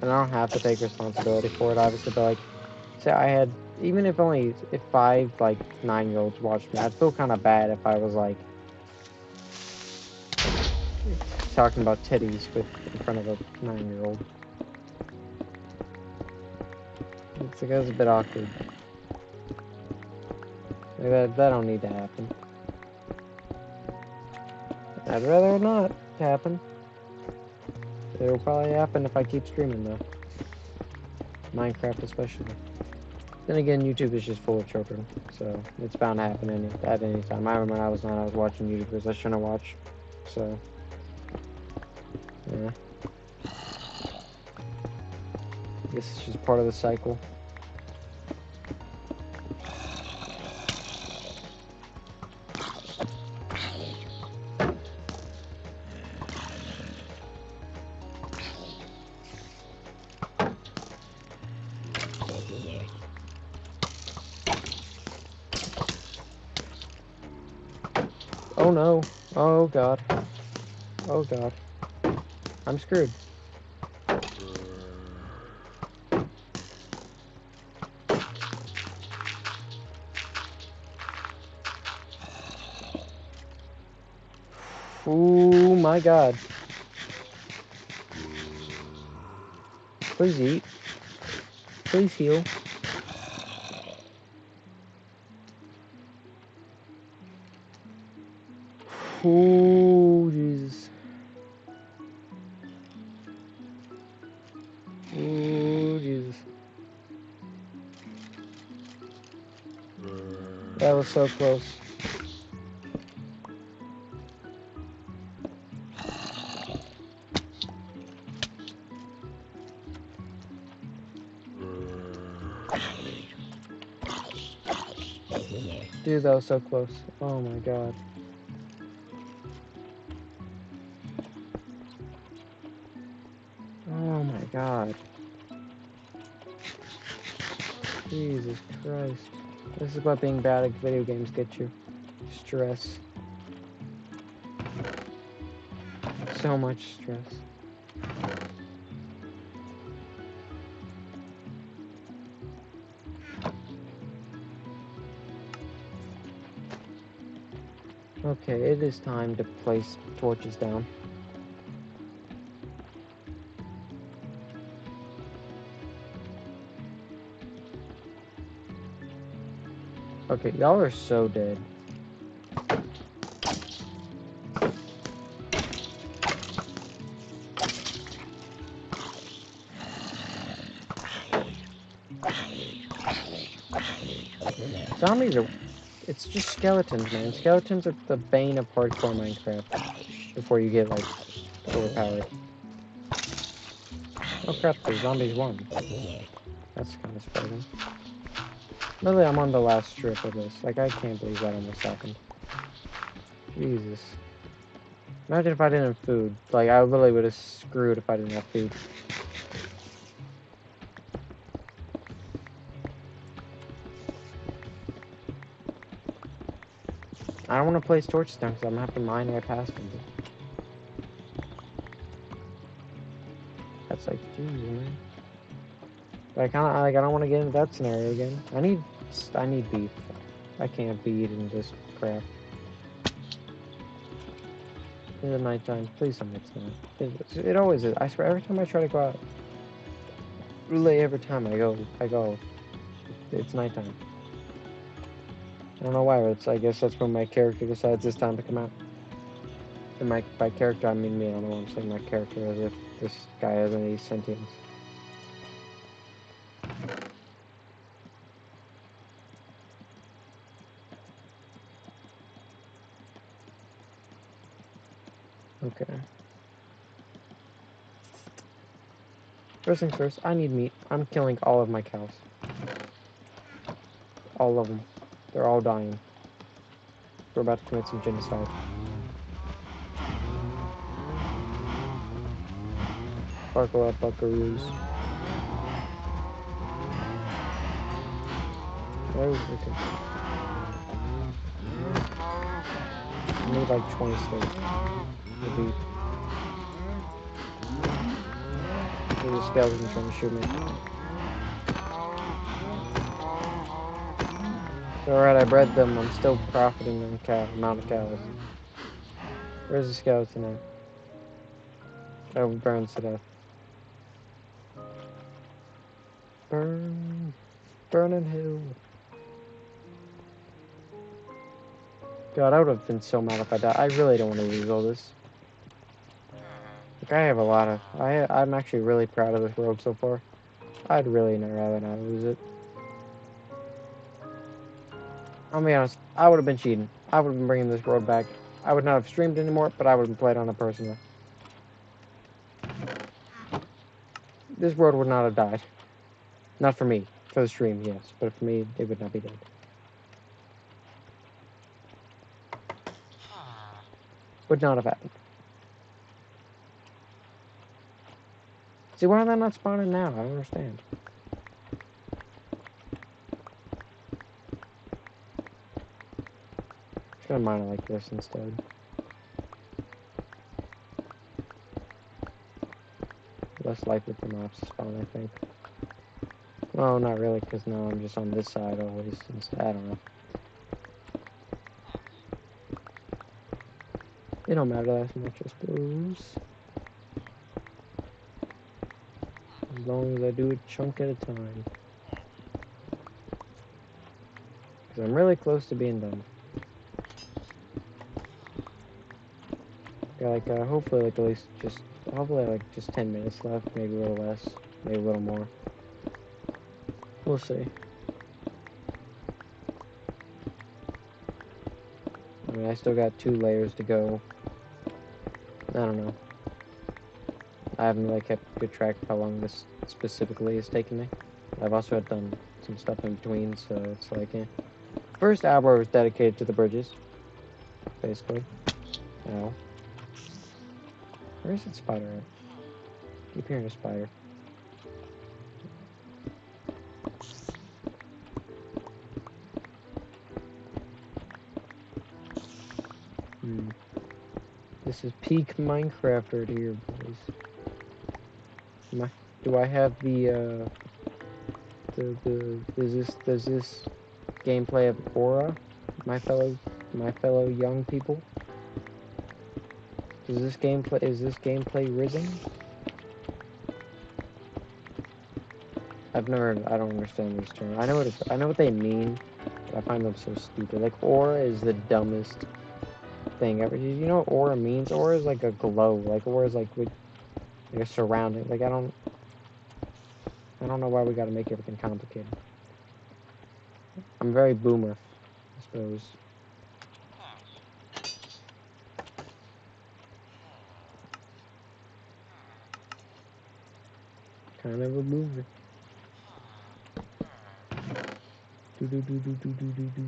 And I don't have to take responsibility for it, obviously. But like, say I had, even if 5 like 9-year-olds watched me, I'd feel kind of bad if I was like talking about titties in front of a 9-year-old. It's like, that's a bit awkward. Like, that don't need to happen. I'd rather it not happen. It'll probably happen if I keep streaming though. Minecraft especially. Then again, YouTube is just full of children, so it's bound to happen at any time. I remember when I was 9, I was watching YouTubers I shouldn't watch. So, yeah. This is just part of the cycle. Oh no. Oh god. Oh god. I'm screwed. Oh my god. Please eat. Please heal. Oh, Jesus. Oh, Jesus. That was so close. Dude, that was so close. Oh my god. Oh my god. Jesus Christ. This is what being bad at video games get you. Stress. So much stress. Okay, it is time to place torches down. Okay, y'all are so dead. Zombies are... It's just skeletons, man. Skeletons are the bane of hardcore Minecraft. Before you get, like, overpowered. Oh crap, the zombies won. That's kind of surprising. Really, I'm on the last strip of this. Like, I can't believe that almost happened. Jesus. Imagine if I didn't have food. Like, I literally would have screwed if I didn't have food. I don't want to place torches down because I'm going to have to mine right past them. That's like, geez, man. But I kind of, like, I don't want to get into that scenario again. I need beef. I can't be eating this crap. In the nighttime. Please tell me it's not. It always is. I swear, every time I try to go out, literally every time I go, it's nighttime. I don't know why, but it's, I guess that's when my character decides it's time to come out. And by character, I mean me. I don't know why I'm saying my character as if this guy has any sentience. Okay. First things first, I need meat. I'm killing all of my cows. All of them. They're all dying. We're about to commit some genocide. Buckle up, buckaroos. Where's okay. I need like 20 steaks. Maybe. There's a skeleton trying to shoot me. Alright, I bred them. I'm still profiting on the amount of cows. Where's the skeleton at? Oh, burns to death. Burn. Burning hill. God, I would have been so mad if I died. I really don't want to lose all this. Like, I have a lot of... I'm actually really proud of this rogue so far. I'd really rather not lose it. I'll be honest, I would have been cheating. I would have been bringing this world back. I would not have streamed anymore, but I would have played on it personally. This world would not have died. Not for me. For the stream, yes. But for me, it would not be dead. Would not have happened. See, why are they not spawning now? I don't understand. I'm gonna mine it like this instead. less likely for mobs to spawn, I think. Well, not really, because now I'm just on this side always. I don't know. It don't matter that much, I suppose. As long as I do a chunk at a time. Because I'm really close to being done. Got like, hopefully like at least just, hopefully like just 10 minutes left, maybe a little less, maybe a little more. We'll see. I mean, I still got 2 layers to go. I don't know. I haven't really kept good track of how long this specifically is taking me. I've also done some stuff in between, so it's like, First hour was dedicated to the bridges, basically. Ow. Where is that spider at? Keep hearing a spider. This is peak Minecraft right here, boys. Do I have the does this gameplay of Aura, my fellow young people? Is this gameplay risen? I don't understand these terms. I know what they mean, but I find them so stupid. Like, aura is the dumbest thing ever. You know what aura means? Aura is like a glow. Like, aura is like a surrounding. Like, I don't know why we gotta make everything complicated. I'm very boomer, I suppose. Kind of a boomer. Do do do do do do do do.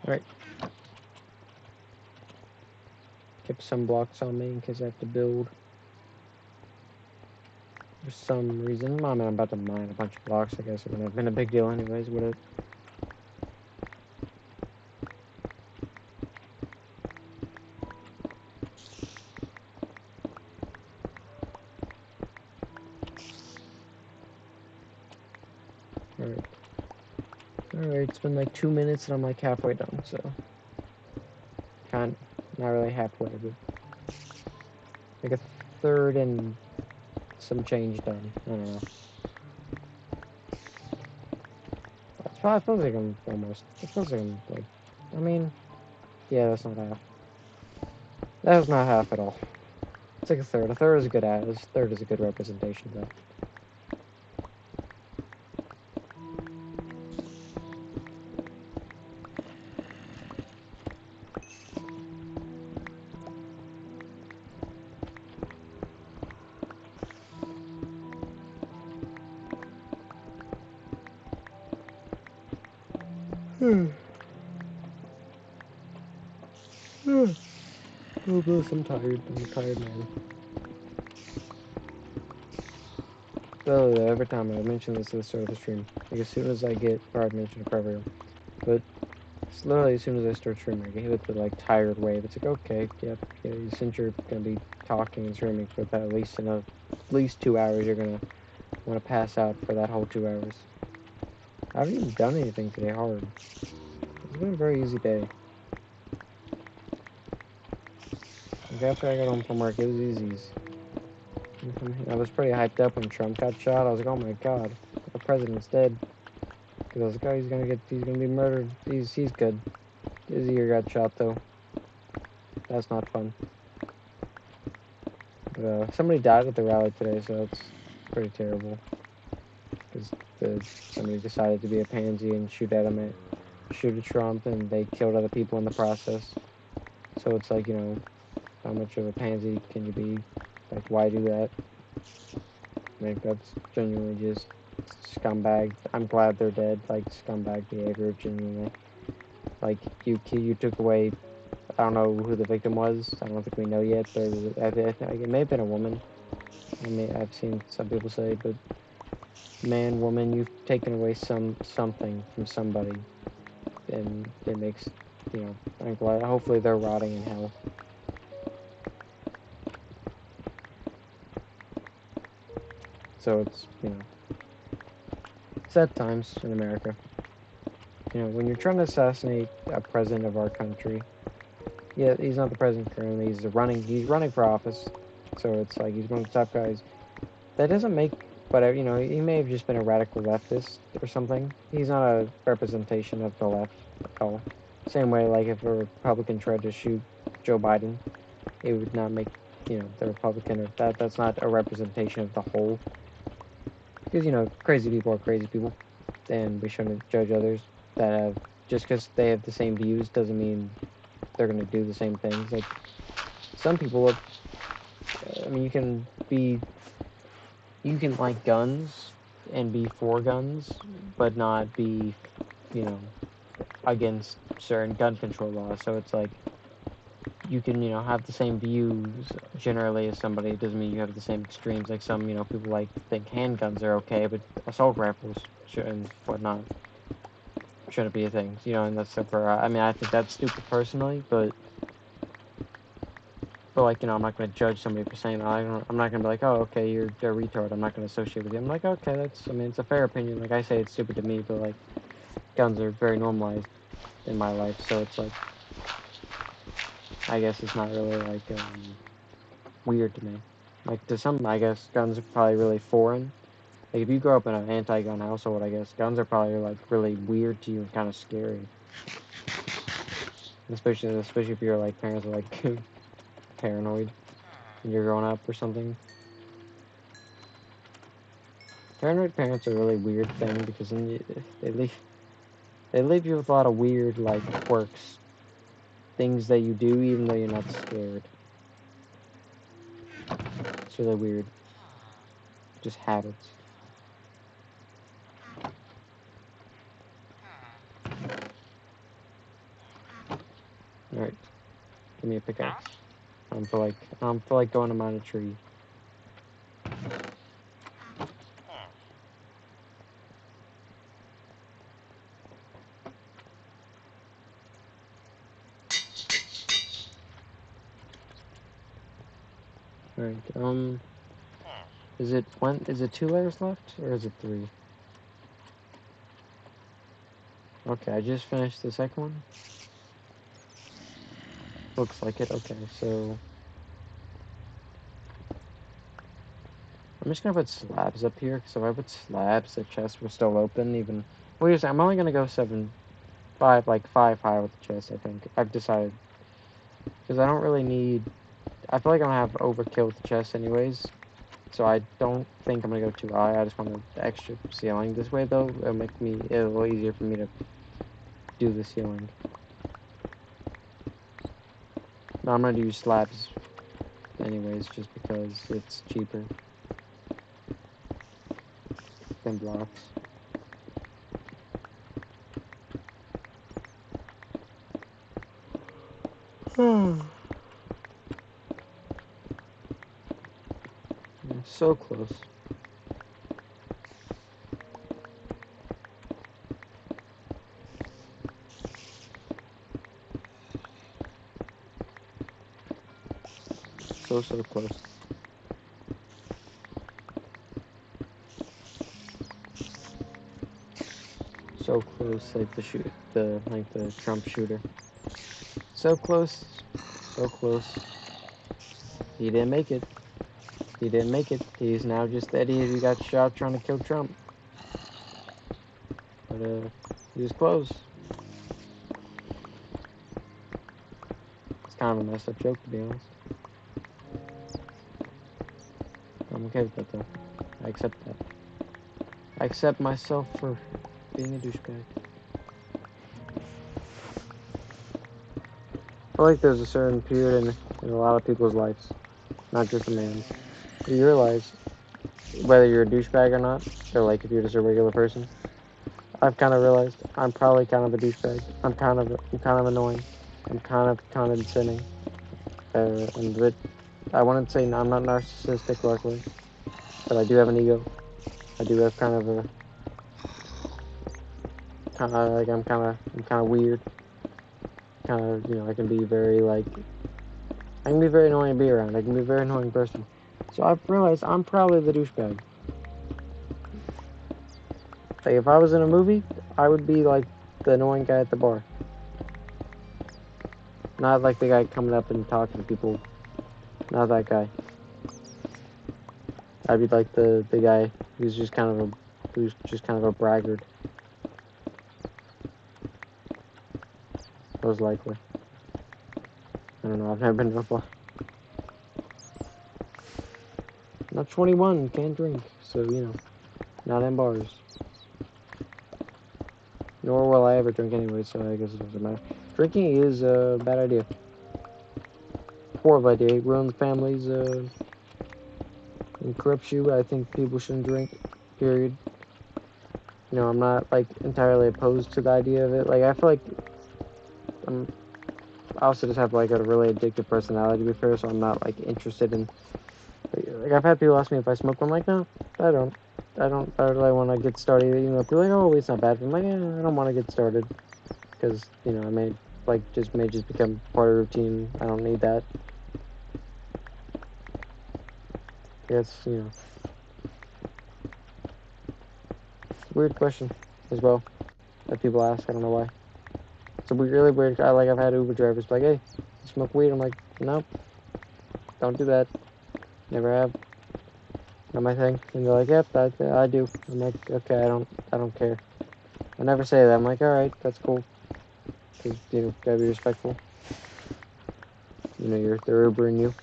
Alright. Keep some blocks on me in case I have to build. For some reason. I mean, I'm about to mine a bunch of blocks. I guess it wouldn't have been a big deal anyways, would it? Alright. Alright, it's been like 2 minutes and I'm like halfway done, so. Not really halfway, but like a third and some change done. I don't know. It feels like I'm almost. It feels like I'm like. I mean, yeah, that's not half. That's not half at all. It's like a third. A third is a good A third is a good representation of that. Oh, Bruce, I'm tired. I'm a tired man. So every time I mention this at the start of the stream, like as soon as I get, or I've mentioned it forever, but it's literally as soon as I start streaming, I get hit with the like tired wave. It's like, okay, yep, yeah, since you're gonna be talking and streaming for about at least 2 hours, you're gonna want to pass out for that whole 2 hours. I haven't even done anything today hard. It's been a very easy day. Like after I got home from work, it was easy. I was pretty hyped up when Trump got shot. I was like, oh my god, the president's dead. Because I was like, oh, he's gonna be murdered. He's good. His ear got shot though. That's not fun. But somebody died at the rally today, so that's pretty terrible. Because somebody decided to be a pansy and shoot at Trump, and they killed other people in the process. So it's like, how much of a pansy can you be? Like, why do that? Like, that's genuinely just scumbag. I'm glad they're dead. Like, scumbag behavior, genuinely. Like, you took away. I don't know who the victim was. I don't think we know yet, but it may have been a woman. I've seen some people say, but man, woman, you've taken away something from somebody, and it makes you know, I'm glad. Hopefully they're rotting in hell. So it's, you know, sad times in America. You know, when you're trying to assassinate a president of our country, yeah, he's not the president currently. He's running for office. So it's like he's one of the top guys. That doesn't make, but you know, he may have just been a radical leftist or something. He's not a representation of the left at all. Same way, like if a Republican tried to shoot Joe Biden, it would not make, you know, the Republican or that's not a representation of the whole. Because you know, crazy people are crazy people, and we shouldn't judge others that have just because they have the same views doesn't mean they're gonna do the same things. Like some people, I mean, you can like guns and be for guns, but not be, you know, against certain gun control laws. So it's like you can, you know, have the same views generally as somebody. It doesn't mean you have the same extremes. Like some, you know, people like think handguns are okay, but assault rifles and whatnot shouldn't be a thing. You know, and that's for. I mean, I think that's stupid personally, but like, you know, I'm not going to judge somebody for saying that. I'm not going to be like, oh, okay, you're a retard. I'm not going to associate with you. I'm like, okay, I mean, it's a fair opinion. Like I say, it's stupid to me, but like, guns are very normalized in my life, so it's like, I guess it's not really like weird to me. Like to some, I guess guns are probably really foreign. Like if you grow up in an anti-gun household, I guess guns are probably like really weird to you and kind of scary. Especially if your like parents are like paranoid when you're growing up or something. Paranoid parents are a really weird thing because then they leave you with a lot of weird like quirks, things that you do even though you're not scared. It's really weird. Just habits. Alright, give me a pickaxe. I'm for like going to mine a tree. Alright, is it 2 layers left or is it 3? Okay, I just finished the second one. Looks like it. Okay, so I'm just gonna put slabs up here because if I put slabs, the chests were still open. Even wait, I'm only gonna go 5 high with the chest. I think I've decided because I don't really need. I feel like I'm gonna have overkill with the chest anyways, so I don't think I'm gonna go too high. I just want an extra ceiling. This way though, it'll make me a little easier for me to do the ceiling. No, I'm gonna use slabs anyways, just because it's cheaper than blocks. So close. So close. So close, like the Trump shooter. So close. So close. He didn't make it. He didn't make it. He's now just the idiot who got shot trying to kill Trump. But he was close. It's kind of a messed up joke to be honest. I'm okay with that though. I accept that. I accept myself for being a douchebag. I feel like there's a certain period in a lot of people's lives, not just a man's. You realize whether you're a douchebag or not, or like if you're just a regular person. I've kind of realized I'm probably kind of a douchebag. I'm kind of annoying. I'm kind of condescending. And but I wouldn't say I'm not narcissistic, luckily, but I do have an ego. I do have kind of a kind of like I'm kind of weird. kind of, you know, I can be very, like, I can be very annoying to be around. I can be a very annoying person. So I've realized I'm probably the douchebag. Like, if I was in a movie, I would be, like, the annoying guy at the bar. Not, like, the guy coming up and talking to people. Not that guy. I'd be, like, the guy who's just kind of a braggart. Most likely. I don't know, I've never been to a bar. I'm not 21, can't drink. So, you know, not in bars. Nor will I ever drink anyway, so I guess it doesn't matter. Drinking is a bad idea. Horrible idea. It ruins families, and corrupts you. I think people shouldn't drink, period. You know, I'm not, like, entirely opposed to the idea of it. Like, I feel like I also just have, like, a really addictive personality, to be fair, so I'm not, like, interested in... Like, I've had people ask me if I smoke. I'm like, no, I don't. I don't really want to get started. Even though people are like, oh, it's not bad. I'm like, yeah, I don't want to get started. Because, you know, I may, like, may just become part of routine. I don't need that. It's, you know... It's a weird question, as well, that people ask. I don't know why. It's a really weird... I've had Uber drivers like, hey, you smoke weed? I'm like, nope. Don't do that. Never have. Not my thing. And they're like, yep, I do. I'm like, okay, I don't care. I never say that. I'm like, alright, that's cool. Because, you know, gotta be respectful. You know, they're Ubering you.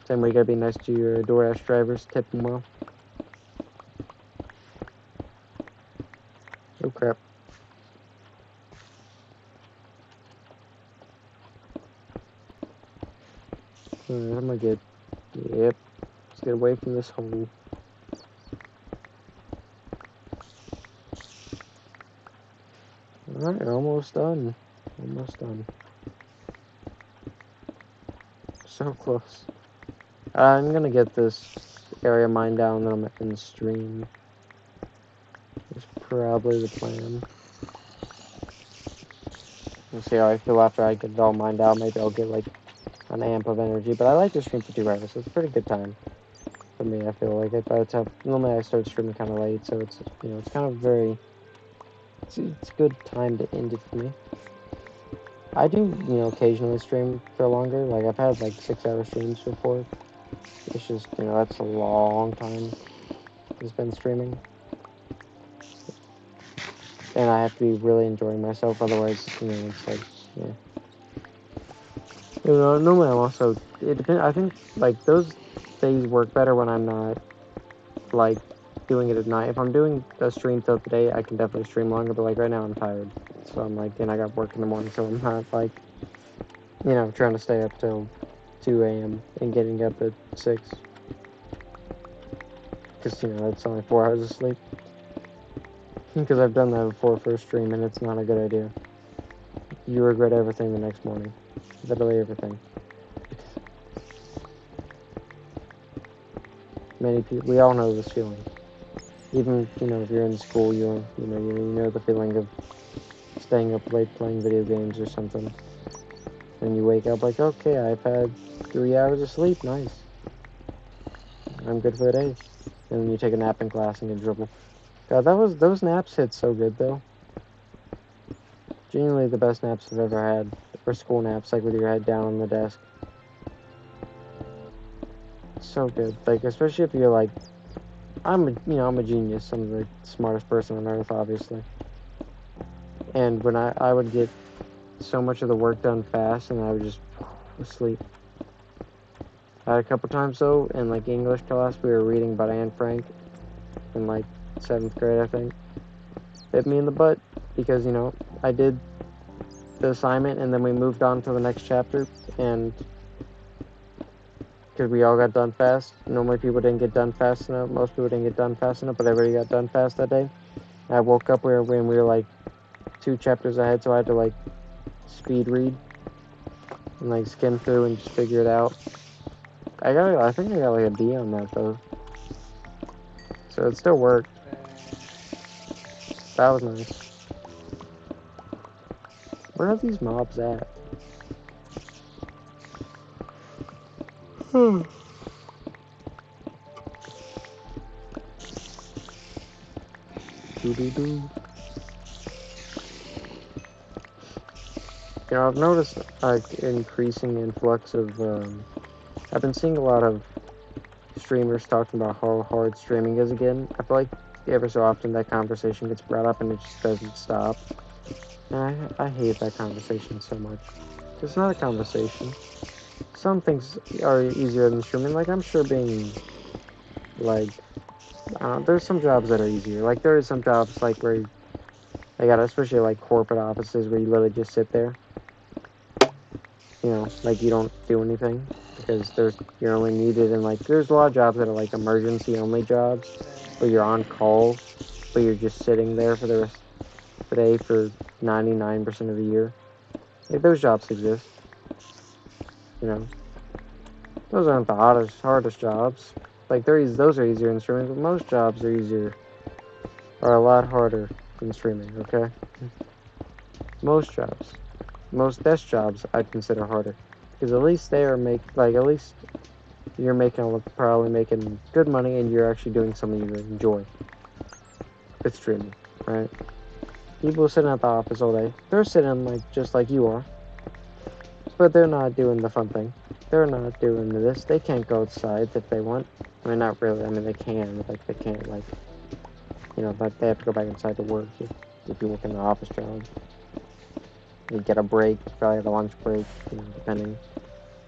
Same way you gotta be nice to your DoorDash drivers. Tip them well. Oh, crap. Alright, I'm gonna get... Yep. Let's get away from this hole. Alright, almost done. Almost done. So close. I'm gonna get this area mined down, then I'm gonna end stream. That's probably the plan. We'll see how I feel after I get it all mined out. Maybe I'll get, like, an amp of energy. But I like to stream for 2 hours, so it's a pretty good time for me. I feel like normally I start streaming kind of late, so it's, you know, it's kind of very... It's a good time to end it for me. I do, you know, occasionally stream for longer. Like, I've had, like, 6-hour streams before. It's just, you know, that's a long time to spend streaming. And I have to be really enjoying myself, otherwise, you know, it's like, yeah. You know, normally I'm also, it depends, I think, like, those days work better when I'm not, like, doing it at night. If I'm doing a stream throughout the day, I can definitely stream longer, but, like, right now I'm tired. So I'm like, and I got work in the morning, so I'm not, like, you know, trying to stay up till 2 a.m. and getting up at 6. Because, you know, that's only 4 hours of sleep. Because I've done that before for a stream, and it's not a good idea. You regret everything the next morning. Literally everything. Many people, we all know this feeling. Even, you know, if you're in school, you know the feeling of staying up late playing video games or something. And you wake up like, okay, I've had 3 hours of sleep, nice. I'm good for the day. And then you take a nap in class and get in trouble. God, those naps hit so good though. Genuinely the best naps I've ever had. Or school naps, like with your head down on the desk. So good. Like, especially if you're like, I'm a genius. I'm the smartest person on earth, obviously. And when I would get so much of the work done fast, and I would just sleep. I had a couple times though, in like English class, we were reading about Anne Frank in like 7th grade, I think. Bit me in the butt because, you know, I did the assignment and then we moved on to the next chapter, and because we all got done fast. Normally people didn't get done fast enough. Most people didn't get done fast enough, but everybody got done fast that day. I woke up when we were like 2 chapters ahead, so I had to like speed read and like skim through and just figure it out. I think I got like a D on that though, so it still worked. That was nice. Where are these mobs at? Hmm. Doo-doo-doo. You know, I've noticed like increasing influx of. I've been seeing a lot of streamers talking about how hard streaming is again. I feel like ever so often that conversation gets brought up and it just doesn't stop. And I hate that conversation so much. It's not a conversation. Some things are easier than streaming. Like I'm sure being like there's some jobs that are easier. Like there are some jobs like where I got especially like corporate offices where you literally just sit there. You know, like you don't do anything because you're only needed in like there's a lot of jobs that are like emergency only jobs where you're on call but you're just sitting there for the rest of the day for 99% of the year. Like those jobs exist, you know. Those aren't the hardest jobs. Like those are easier than streaming, but most jobs are a lot harder than streaming, okay? Most jobs. Most desk jobs I'd consider harder. Because at least they are at least you're probably making good money and you're actually doing something you enjoy. It's streaming, right? People sitting at the office all day, they're sitting like just like you are, but they're not doing the fun thing. They're not doing this. They can't go outside if they want. I mean, not really. I mean, they can, but like they can't but they have to go back inside to work if you work in an office job. You get a break, you probably have a lunch break, depending.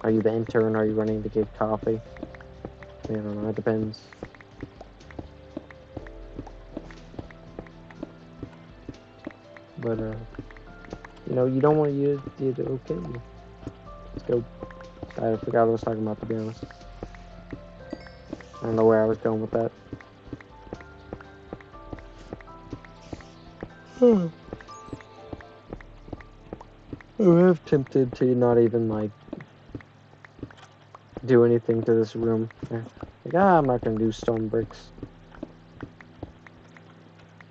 Are you the intern? Are you running to get coffee? I don't know. It depends. But you don't want to use it. Okay, let's go. I forgot what I was talking about, to be honest. I don't know where I was going with that. I'm tempted to not even like do anything to this room. Like, I'm not gonna do stone bricks.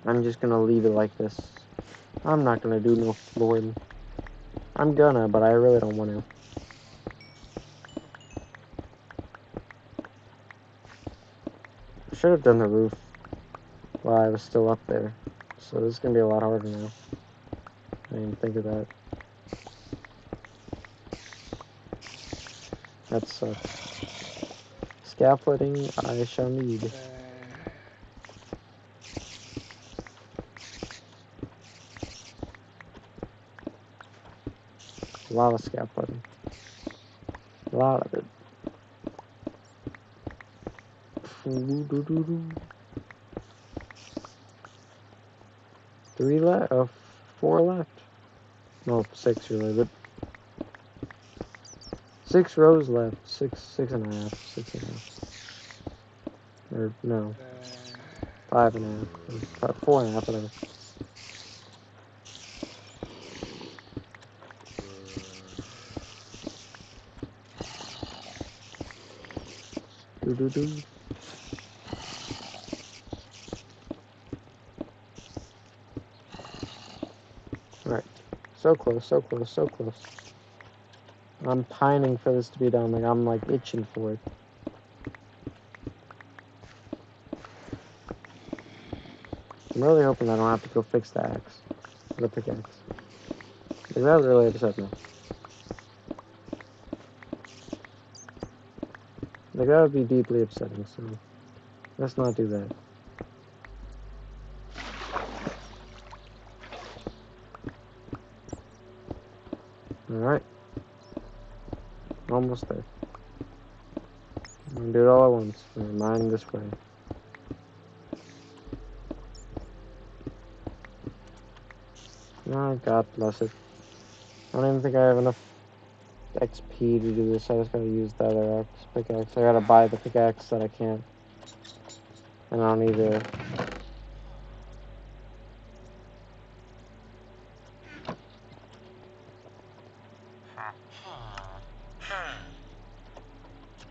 I'm just gonna leave it like this. I'm not gonna do no flooring. I'm gonna, but I really don't want to. I should have done the roof while I was still up there. So this is gonna be a lot harder now. I didn't even think of that. That sucks. Scaffolding I shall need. A lot of scaffolding. A lot of it. Three left? Four left? No, six really, but 6 rows left. Six and a half. 6.5. Or no, 5.5. Or 4.5, whatever. Do. Alright. So close, so close, so close. I'm pining for this to be done. Like, I'm like itching for it. I'm really hoping I don't have to go fix the axe. The pickaxe. Like, that would really upset me. Like, that would be deeply upsetting, so let's not do that. Alright. Almost there. I'm gonna do it all at once. Mine this way. Oh, God bless it. I don't even think I have enough XP to do this. I just gotta use the other pickaxe. I gotta buy the pickaxe that I can't. And I don't need to.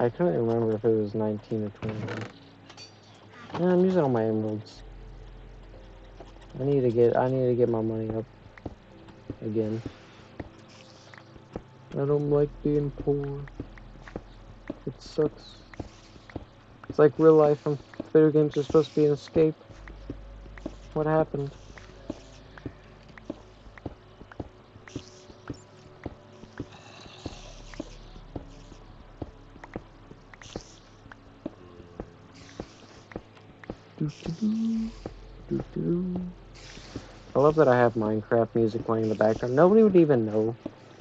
I couldn't remember if it was 19 or 21. Yeah, I'm using all my emeralds. I need to get my money up again. I don't like being poor. It sucks. It's like real life. Video games are supposed to be an escape. What happened? I love that I have Minecraft music playing in the background. Nobody would even know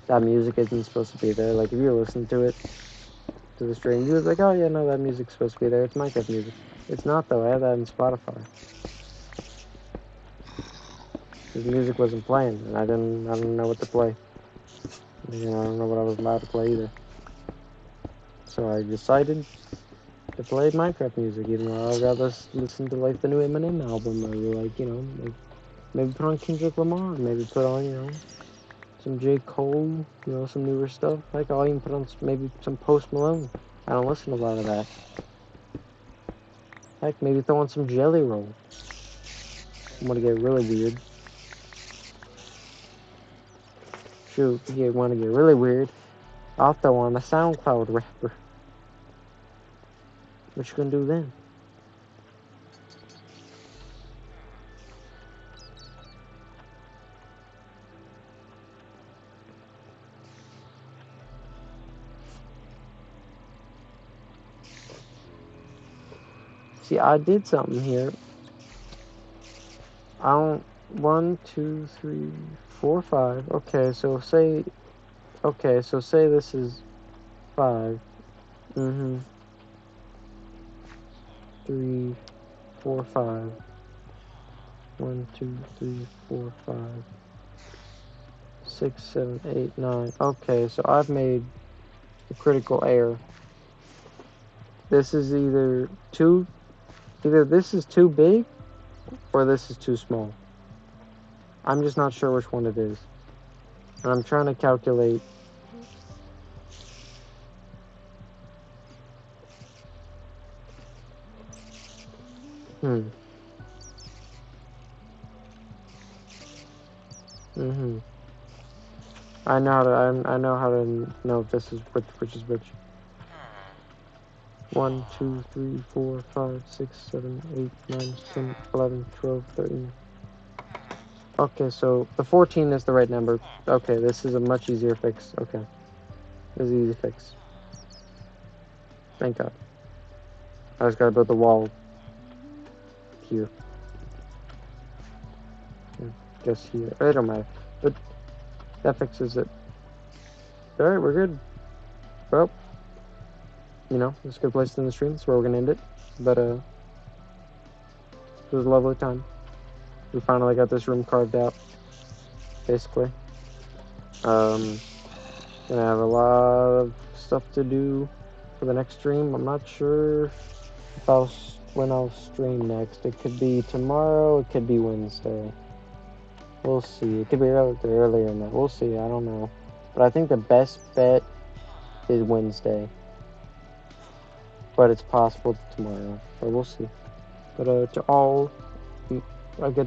that music isn't supposed to be there. Like, if you listen to it, to the stream, you would be like, oh yeah, no, that music's supposed to be there. It's Minecraft music. It's not, though. I have that in Spotify. Because music wasn't playing, and I didn't know what to play. You know, I don't know what I was allowed to play either. So I decided to play Minecraft music, even though I'd rather listen to, like, the new Eminem album, or, like, you know, like, maybe put on Kendrick Lamar, maybe put on, you know, some J. Cole, you know, some newer stuff. Like, I'll even put on maybe some Post Malone. I don't listen to a lot of that. Heck, maybe throw on some Jelly Roll. I'm gonna get really weird. Shoot, if you want to get really weird, I'll throw on a SoundCloud rapper. What you gonna do then? See, I did something here. I don't. 1, 2, 3, 4, 5. Okay, so say. Okay, so say this is 5. 3, 4, 5. 1, 2, 3, 4, 5. 6, 7, 8, 9. Okay, so I've made a critical error. This is either this is too big, or this is too small. I'm just not sure which one it is. And I'm trying to calculate. I know how to know if this is which is which. 1, 2, 3, 4, 5, 6, 7, 8, 9, 10, 11, 12, 13. Okay, so the 14 is the right number. Okay, this is a much easier fix. Okay. This is an easy fix. Thank God. I just gotta build the wall here. Just here. It don't matter. But that fixes it. Alright, we're good. Well, you know, it's a good place to end the stream. That's where we're gonna end it. But, it was a lovely time. We finally got this room carved out. Basically. Gonna have a lot of stuff to do for the next stream. I'm not sure if when I'll stream next. It could be tomorrow, it could be Wednesday. We'll see. It could be earlier than that. We'll see. I don't know. But I think the best bet is Wednesday. But it's possible tomorrow. But we'll see. But to all, a good